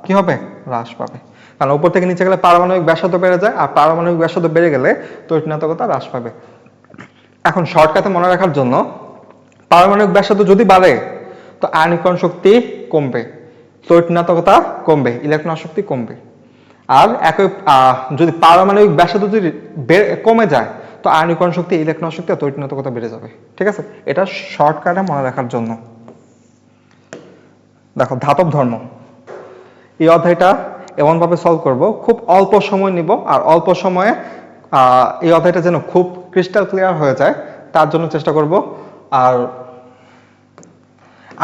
কি হবে? হ্রাস পাবে। কারণ উপর থেকে নিচে গেলে পারমাণবিক ব্যাসার্ধ বেড়ে যায়, আর পারমাণবিক ব্যাসার্ধ বেড়ে গেলে তড়িৎ ঋণাত্মকতা হ্রাস পাবে। এখন শর্টকাটে মনে রাখার জন্য, পারমাণবিক ব্যাসার্ধ যদি বাড়ে তো আয়নীকরণ শক্তি কমবে, তড়িৎ ঋণাত্মকতা কমবে, ইলেকট্রন আসক্তি কমবে। আর একই যদি পারমাণবিক ব্যাসার্ধ যদি কমে যায় তো আয়নীকরণ শক্তি, ইলেকট্রন শক্তি আর তড়িৎ ঋণাত্মকতা বেড়ে যাবে। ঠিক আছে, এটা শর্টকাটে মনে রাখার জন্য। দেখো ধাতব ধর্ম, এই অধ্যায়টা এমন ভাবে সলভ করব, খুব অল্প সময় নিব, আর অল্প সময়ে এই অধ্যায়টা যেন খুব ক্রিস্টাল ক্লিয়ার হয়ে যায় তার জন্য চেষ্টা করব। আর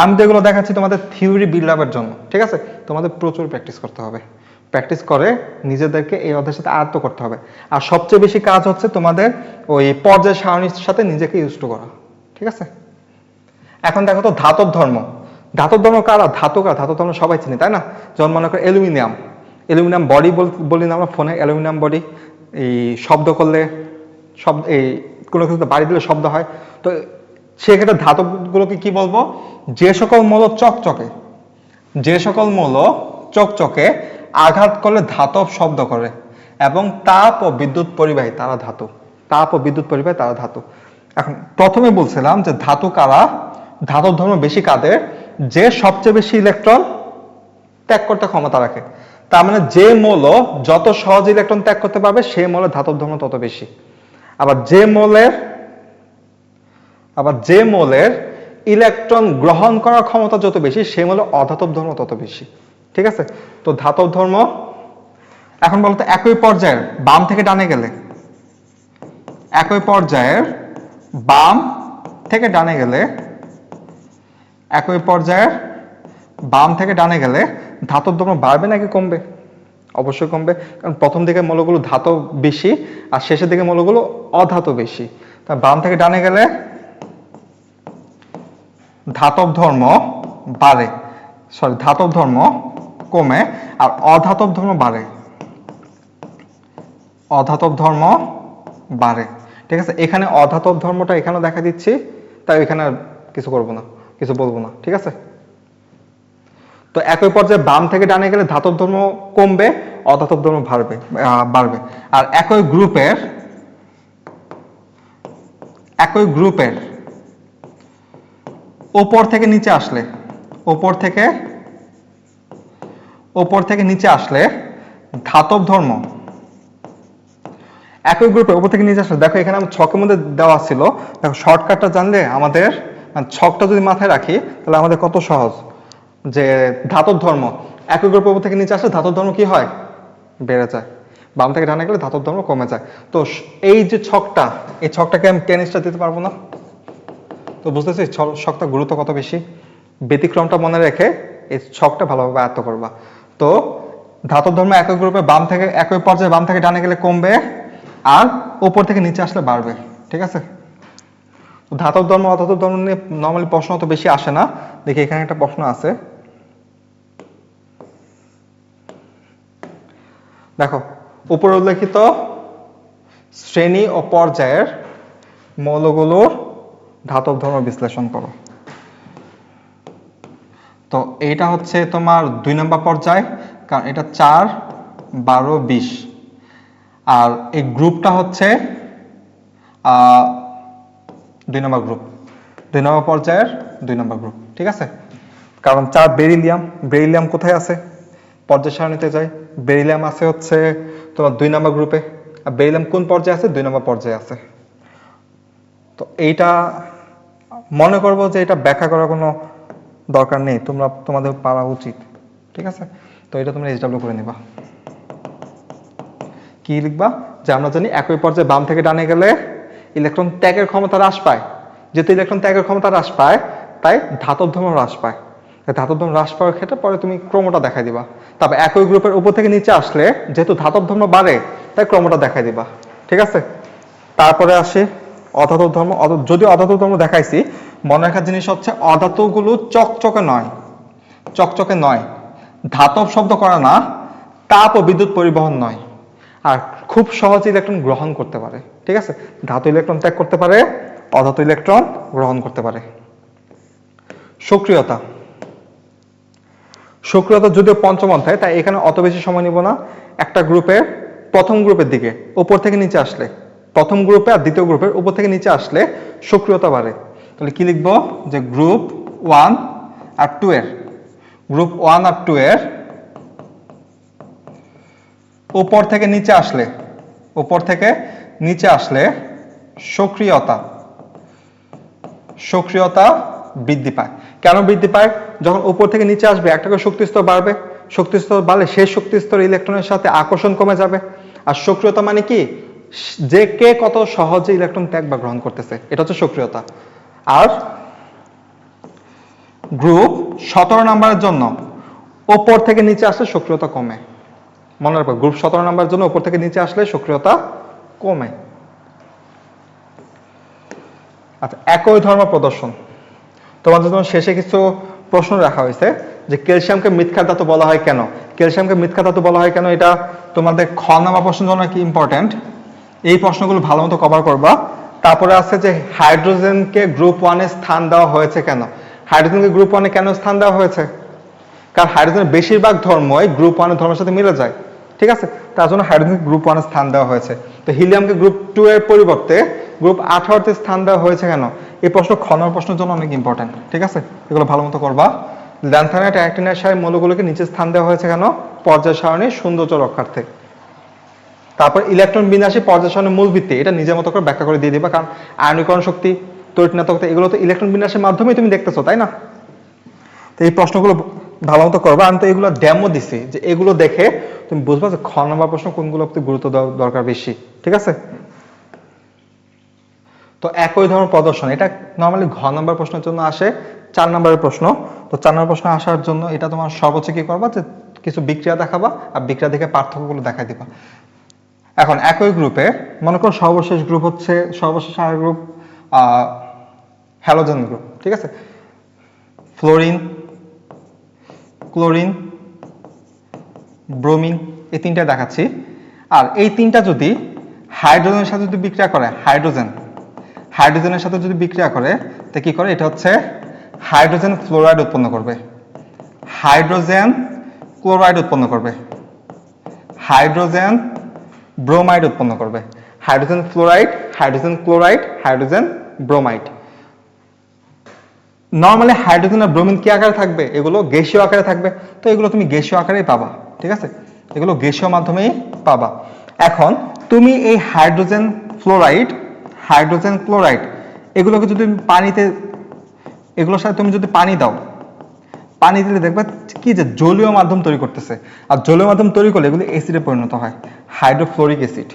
আমি যেগুলো দেখাচ্ছি তোমাদের থিওরি বিল্ড আপের জন্য, ঠিক আছে? তোমাদের প্রচুর প্র্যাকটিস করতে হবে, প্র্যাকটিস করে নিজেদেরকে এই অধ্যায়ের সাথে আয়ত্ত করতে হবে। আর সবচেয়ে বেশি কাজ হচ্ছে তোমাদের ওই পর্যায় সারণীর সাথে নিজেকে ইউজড করা। ঠিক আছে, এখন দেখো তো ধাতব ধর্ম কারা? ধাতু ধর্ম সবাই চিনি, তাই না? যেমন মনে করো অ্যালুমিনিয়াম বডি বলি না আমরা ফোনে, অ্যালুমিনিয়াম বডি। এই শব্দ করলে এই কোনো কিছুতে বাড়ি দিলে শব্দ হয়। তো সেক্ষেত্রে ধাতবগুলোকে কি বলবো? যে সকল মৌল চকচকে আঘাত করলে ধাতব শব্দ করে এবং তাপ ও বিদ্যুৎ পরিবাহী তারা ধাতু। এখন প্রথমে বলছিলাম যে ধাতু কারা, ধাতব ধর্ম বেশি কাদের, যে সবচেয়ে বেশি ইলেকট্রন ত্যাগ করতে ক্ষমতা রাখে। তার মানে যে মৌল যত সহজ ইলেকট্রন ত্যাগ করতে পারবে সেই মৌলের ধাতব ধর্ম তত বেশি। আবার যে মৌলের ইলেকট্রন গ্রহণ করার ক্ষমতা যত বেশি সেই মৌলের অধাতব ধর্ম তত বেশি। ঠিক আছে, তো ধাতব ধর্ম। এখন বলতো একই পর্যায়ের বাম থেকে ডানে গেলে, একই পর্যায়ের বাম থেকে ডানে গেলে, একই পর্যায়ের বাম থেকে ডানে গেলে ধাতব ধর্ম বাড়বে নাকি কমবে? অবশ্যই কমবে, কারণ প্রথম দিকে মৌলগুলো ধাতব বেশি আর শেষের দিকে মৌলগুলো অধাতব বেশি। তা বাম থেকে ডানে গেলে ধাতব ধর্ম বাড়ে, সরি ধাতব ধর্ম কমে আর অধাতব ধর্ম বাড়ে, অধাতব ধর্ম বাড়ে। ঠিক আছে, এখানে অধাতব ধর্মটা এখানে দেখা দিচ্ছি, তাই এখানে কিছু করবো না, কিছু বলবো না। ঠিক আছে, তো একই পর্যায়ে বাম থেকে ডানে গেলে ধাতব ধর্ম কমবে, অধাতব ধর্ম বাড়বে। আর একই গ্রুপের ওপর থেকে নিচে আসলে, ওপর থেকে নিচে আসলে ধাতব ধর্ম, একই গ্রুপে ওপর থেকে নিচে আসলে, দেখো এখানে আমার ছকের মধ্যে দেওয়া ছিল, দেখো শর্টকাটটা জানলে আমাদের, ছকটা যদি মাথায় রাখি তাহলে আমাদের কত সহজ। যে ধাতব ধর্ম একই গ্রুপে ওপর থেকে নিচে আসলে ধাতব ধর্ম কি হয়? বেড়ে যায়। বাম থেকে ডানে গেলে ধাতব ধর্ম কমে যায়। তো এই যে ছকটা, এই ছকটাকে আমি টেনিসটা দিতে পারবো না। তো বুঝতেছি ছকটা গুরুত্ব কত বেশি। ব্যতিক্রমটা মনে রেখে এই ছকটা ভালোভাবে আয়ত্ত করবা। তো ধাতব ধর্ম একই গ্রুপে বাম থেকে, একই পর্যায়ে বাম থেকে ডানে গেলে কমবে আর উপর থেকে নিচে আসলে বাড়বে। ঠিক আছে, ধাতব ধর্ম অধাতব ধর্ম নিয়ে নর্মালি প্রশ্ন অত বেশি আসে না। দেখি এখানে একটা প্রশ্ন আছে, দেখো উপরে উল্লেখিত শ্রেণী ও পর্যায়ের মৌলগুলোর ধাতব ধর্ম বিশ্লেষণ করো। তো এইটা হচ্ছে তোমার 2 নম্বর পর্যায়, কারণ এটা 4, 12, 20 আর এই গ্রুপটা হচ্ছে 2 নম্বর গ্রুপ, 2 নম্বর পর্যায়ের 2 নম্বর গ্রুপ। ঠিক আছে, কারণ 4 বেরিলিয়াম কোথায় আছে? পর্যায় সারণীতে যাই, বেরিলিয়াম আছে হচ্ছে তোমার 2 নম্বর গ্রুপে। আর বেরিলিয়াম কোন পর্যায়ে আছে? 2 নম্বর পর্যায়ে আছে। তো এইটা মনে করবো যে এটা ব্যাখ্যা করার কোনো দরকার নেই, তোমাদের পারা উচিত। ঠিক আছে, তো এটা তোমরা SW করে নিবা। কি লিখবা? যে আমরা জানি একই পর্যায়ে বাম থেকে ডানে গেলে ইলেকট্রন ত্যাগের ক্ষমতা হ্রাস পায়, যেহেতু ইলেকট্রন ত্যাগের ক্ষমতা হ্রাস পায় তাই ধাতব ধর্ম হ্রাস পায়। ধাতব ধর্ম হ্রাস পাওয়ার ক্ষেত্রে পরে তুমি ক্রমটা দেখাই দিবা। তারপর একই গ্রুপের উপর থেকে নিচে আসলে যেহেতু ধাতব ধর্ম বাড়ে তাই ক্রমটা দেখাই দিবা। ঠিক আছে, তারপরে আসি অধাতব ধর্ম। যদি অধাতব ধর্ম দেখাইছি, মনে রাখার জিনিস হচ্ছে অধাতুগুলো চকচকে নয়, ধাতব শব্দ করা না, তাপ ও বিদ্যুৎ পরিবহন নয়, আর খুব সহজে ইলেকট্রন গ্রহণ করতে পারে। ঠিক আছে, ধাতু ইলেকট্রন ত্যাগ করতে পারে, অধাতু ইলেকট্রন গ্রহণ করতে পারে। সক্রিয়তা যদিও পঞ্চম অধ্যায়, তাই এখানে অত বেশি সময় নিব না। একটা গ্রুপের প্রথম গ্রুপের দিকে উপর থেকে নিচে আসলে, প্রথম গ্রুপে আর দ্বিতীয় গ্রুপের উপর থেকে নিচে আসলে সক্রিয়তা বাড়ে। তাহলে কি লিখবো? যে গ্রুপ 1 আর 2 এর, গ্রুপ 1 আর 2 এর উপর থেকে নিচে আসলে সক্রিয়তা বৃদ্ধি পায়। কেন বৃদ্ধি পায়? যখন উপর থেকে নিচে আসবে একটা করে শক্তি স্তর বাড়বে, শক্তি স্তর বাড়লে সেই শক্তি স্তর ইলেকট্রনের সাথে আকর্ষণ কমে যাবে। আর সক্রিয়তা মানে কি? যে কে কত সহজে ইলেকট্রন ত্যাগ বা গ্রহণ করতেছে, এটা হচ্ছে সক্রিয়তা। আর গ্রুপ 17 নাম্বারের জন্য উপর থেকে নিচে আসলে সক্রিয়তা কমে। মনে রাখবে, গ্রুপ 17 নাম্বারের জন্য উপর থেকে নিচে আসলে সক্রিয়তা কমে। আচ্ছা, একই ধর্ম প্রদর্শন। তোমাদের জন্য শেষে কিছু প্রশ্ন রাখা হয়েছে যে ক্যালসিয়ামকে মৃৎক্ষার ধাতু বলা হয় কেন? ক্যালসিয়ামকে মৃৎক্ষার ধাতু বলা হয় কেন, এটা তোমাদের খ নাম্বার প্রশ্নের জন্য কি ইম্পর্টেন্ট। এই প্রশ্নগুলো ভালো মতো কভার করবা। তারপরে আছে যে হাইড্রোজেনকে গ্রুপ 1 এ স্থান দেওয়া হয়েছে কেন? হাইড্রোজেনকে গ্রুপ 1 এ কেন স্থান দেওয়া হয়েছে? কারণ হাইড্রোজেনের বেশিরভাগ ধর্মই গ্রুপ 1 এর ধর্মের সাথে মিলে যায়। ঠিক আছে, তার জন্য হাইড্রোজেনকে গ্রুপ 1 স্থান দেওয়া হয়েছে। তো হিলিয়ামকে গ্রুপ 2 এর পরিবর্তে গ্রুপ 18 তে স্থান দেওয়া হয়েছে কেন? এই প্রশ্ন খ নম্বর প্রশ্নের জন্য অনেক ইম্পর্টেন্ট। ঠিক আছে, এগুলো ভালো মতো করবা। ল্যান্থানাইট অ্যাক্টিনাইট মৌলগুলোকে নিচে স্থান দেওয়া হয়েছে কেন? পর্যায় সারণীর সৌন্দর্য রক্ষার্থে। তারপর ইলেকট্রন বিন্যাসী পর্যায় সারণীর মূল ভিত্তি, এটা নিজের মতো করে ব্যাখ্যা করে দিয়ে দিবা, কারণ আয়নীকরণ শক্তি, তড়িৎনাটকতা এগুলো তো ইলেকট্রন বিন্যাসের মাধ্যমেই তুমি দেখতেছো, তাই না? তো এই প্রশ্নগুলো ভালো মতো করবা। আমি তো এগুলো ডেমো দিছি, যে এগুলো দেখে তুমি বুঝবা যে খ নম্বর প্রশ্ন কোনগুলো গুরুত্ব দেওয়া দরকার বেশি। ঠিক আছে, তো একই ধরনের প্রদর্শন, এটা নর্মালি ঘ নম্বর প্রশ্নের জন্য আসে, 4 নম্বরের প্রশ্ন। তো 4 নম্বর প্রশ্ন আসার জন্য এটা তোমার সর্বোচ্চ কি করবা, যে কিছু বিক্রিয়া দেখাবা আর বিক্রিয়া দেখে পার্থক্যগুলো দেখাই দিবা। এখন একই গ্রুপে মনে করো সর্বশেষ গ্রুপ হচ্ছে, সর্বশেষ আর গ্রুপ হ্যালোজেন গ্রুপ। ঠিক আছে, ফ্লোরিন, ক্লোরিন, ব্রোমিন, এই তিনটা দেখাচ্ছি। আর এই তিনটা যদি হাইড্রোজেনের সাথে যদি বিক্রিয়া করে, হাইড্রোজেনের সাথে যদি বিক্রিয়া করে, তো কি করে? এটা হচ্ছে হাইড্রোজেন ফ্লোরাইড উৎপন্ন করবে, হাইড্রোজেন ক্লোরাইড উৎপন্ন করবে, হাইড্রোজেন ব্রোমাইড উৎপন্ন করবে, hydrogen fluoride, hydrogen chloride, hydrogen bromide. Normally hydrogen আর ব্রোমিন কি আকারে থাকবে? এগুলো গ্যাসীয় আকারে থাকবে। তো এগুলো তুমি গ্যাসীয় আকারেই পাবা। ঠিক আছে, এগুলো গ্যাসীয় মাধ্যমেই পাবা। এখন তুমি এই হাইড্রোজেন ফ্লোরাইড, হাইড্রোজেন ক্লোরাইড এগুলোকে যদি পানিতে, এগুলোর সাথে তুমি যদি পানি দাও, পানি দিলে দেখবে কি যে জলীয় মাধ্যম তৈরি করতেছে। আর জলীয় মাধ্যম তৈরি করলে এগুলো অ্যাসিডে পরিণত হয়, হাইড্রোফ্লোরিক অ্যাসিড।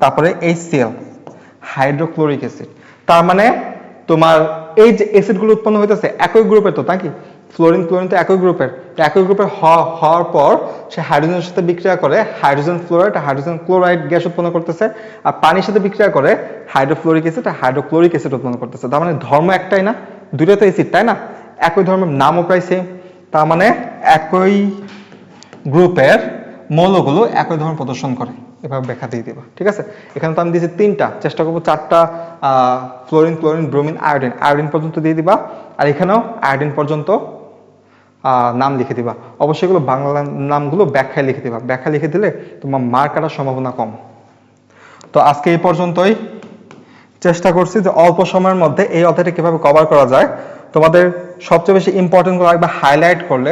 তারপরে HCl, হাইড্রোক্লোরিক অ্যাসিড। তার মানে তোমার এই যে অ্যাসিডগুলো উৎপন্ন হইতেছে একই গ্রুপের, তো নাকি ফ্লোরিন ক্লোরিন তো একই গ্রুপের। একই গ্রুপের হওয়ার পর সে হাইড্রোজেনের সাথে বিক্রিয়া করে hydrogen fluoride, hydrogen chloride gas উৎপন্ন করতেছে। আর পানির সাথে বিক্রিয়া করে হাইড্রোফ্লোরিক অ্যাসিড আর হাইড্রোক্লোরিক অ্যাসিড উৎপন্ন করতেছে। তার মানে ধর্ম একটাই না, দুটো তো অ্যাসিড, তাই না? একই ধর্মের নামও প্রায় সেম। তার মানে একই গ্রুপের মৌলগুলো একই ধর্ম প্রদর্শন করে, এভাবে ব্যাখ্যা দিয়ে দেবা। ঠিক আছে, এখানে তো আমি দিয়েছি 3টা, চেষ্টা করবো 4টা fluorine, chlorine, bromine, iodine, iodine পর্যন্ত দিয়ে দিবা। আর এখানেও আয়োডিন পর্যন্ত নাম লিখে দিবা। অবশ্যই এগুলো বাংলা নামগুলো ব্যাখ্যায় লিখে দিবা, ব্যাখ্যা লিখে দিলে তোমার মার্ক কাটার সম্ভাবনা কম। তো আজকে এই পর্যন্তই। চেষ্টা করছি যে অল্প সময়ের মধ্যে এই অধ্যায়টা কিভাবে কভার করা যায়। তোমাদের সবচেয়ে বেশি ইম্পর্টেন্ট গুলো একবার হাইলাইট করলে,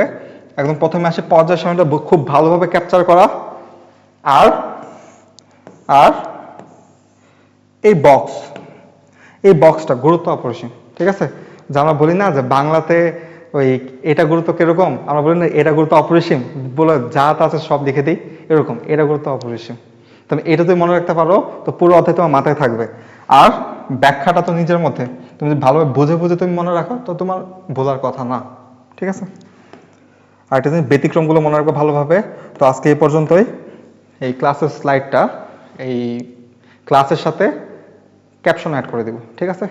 একদম প্রথমে আসে পর্যায় সারণীটা খুব ভালোভাবে ক্যাপচার করা। আর আর এই বক্সটা গুরুত্ব অপরিসীম। ঠিক আছে, যে আমরা বলি না যে বাংলাতে ওই এটা গুরুত্ব কিরকম, আমরা বলি না এটা গুরুত্ব অপরিসীম, বলে যা তা আছে সব লিখে দিই, এরকম এটা গুরুত্ব অপরিসীম। তুমি এটা তুমি মনে রাখতে পারো তো পুরো অধ্যায় তোমার মাথায় থাকবে। আর ব্যাখ্যাটা তো নিজের মধ্যে, তুমি যদি ভালোভাবে বুঝে বুঝে তুমি মনে রাখো তো তোমার বোঝার কথা না। ঠিক আছে, আর এটা তুমি ব্যতিক্রমগুলো মনে রাখবে ভালোভাবে। তো আজকে এই পর্যন্তই। এই ক্লাসের স্লাইডটা এই ক্লাসের সাথে ক্যাপশন অ্যাড করে দিব। ঠিক আছে।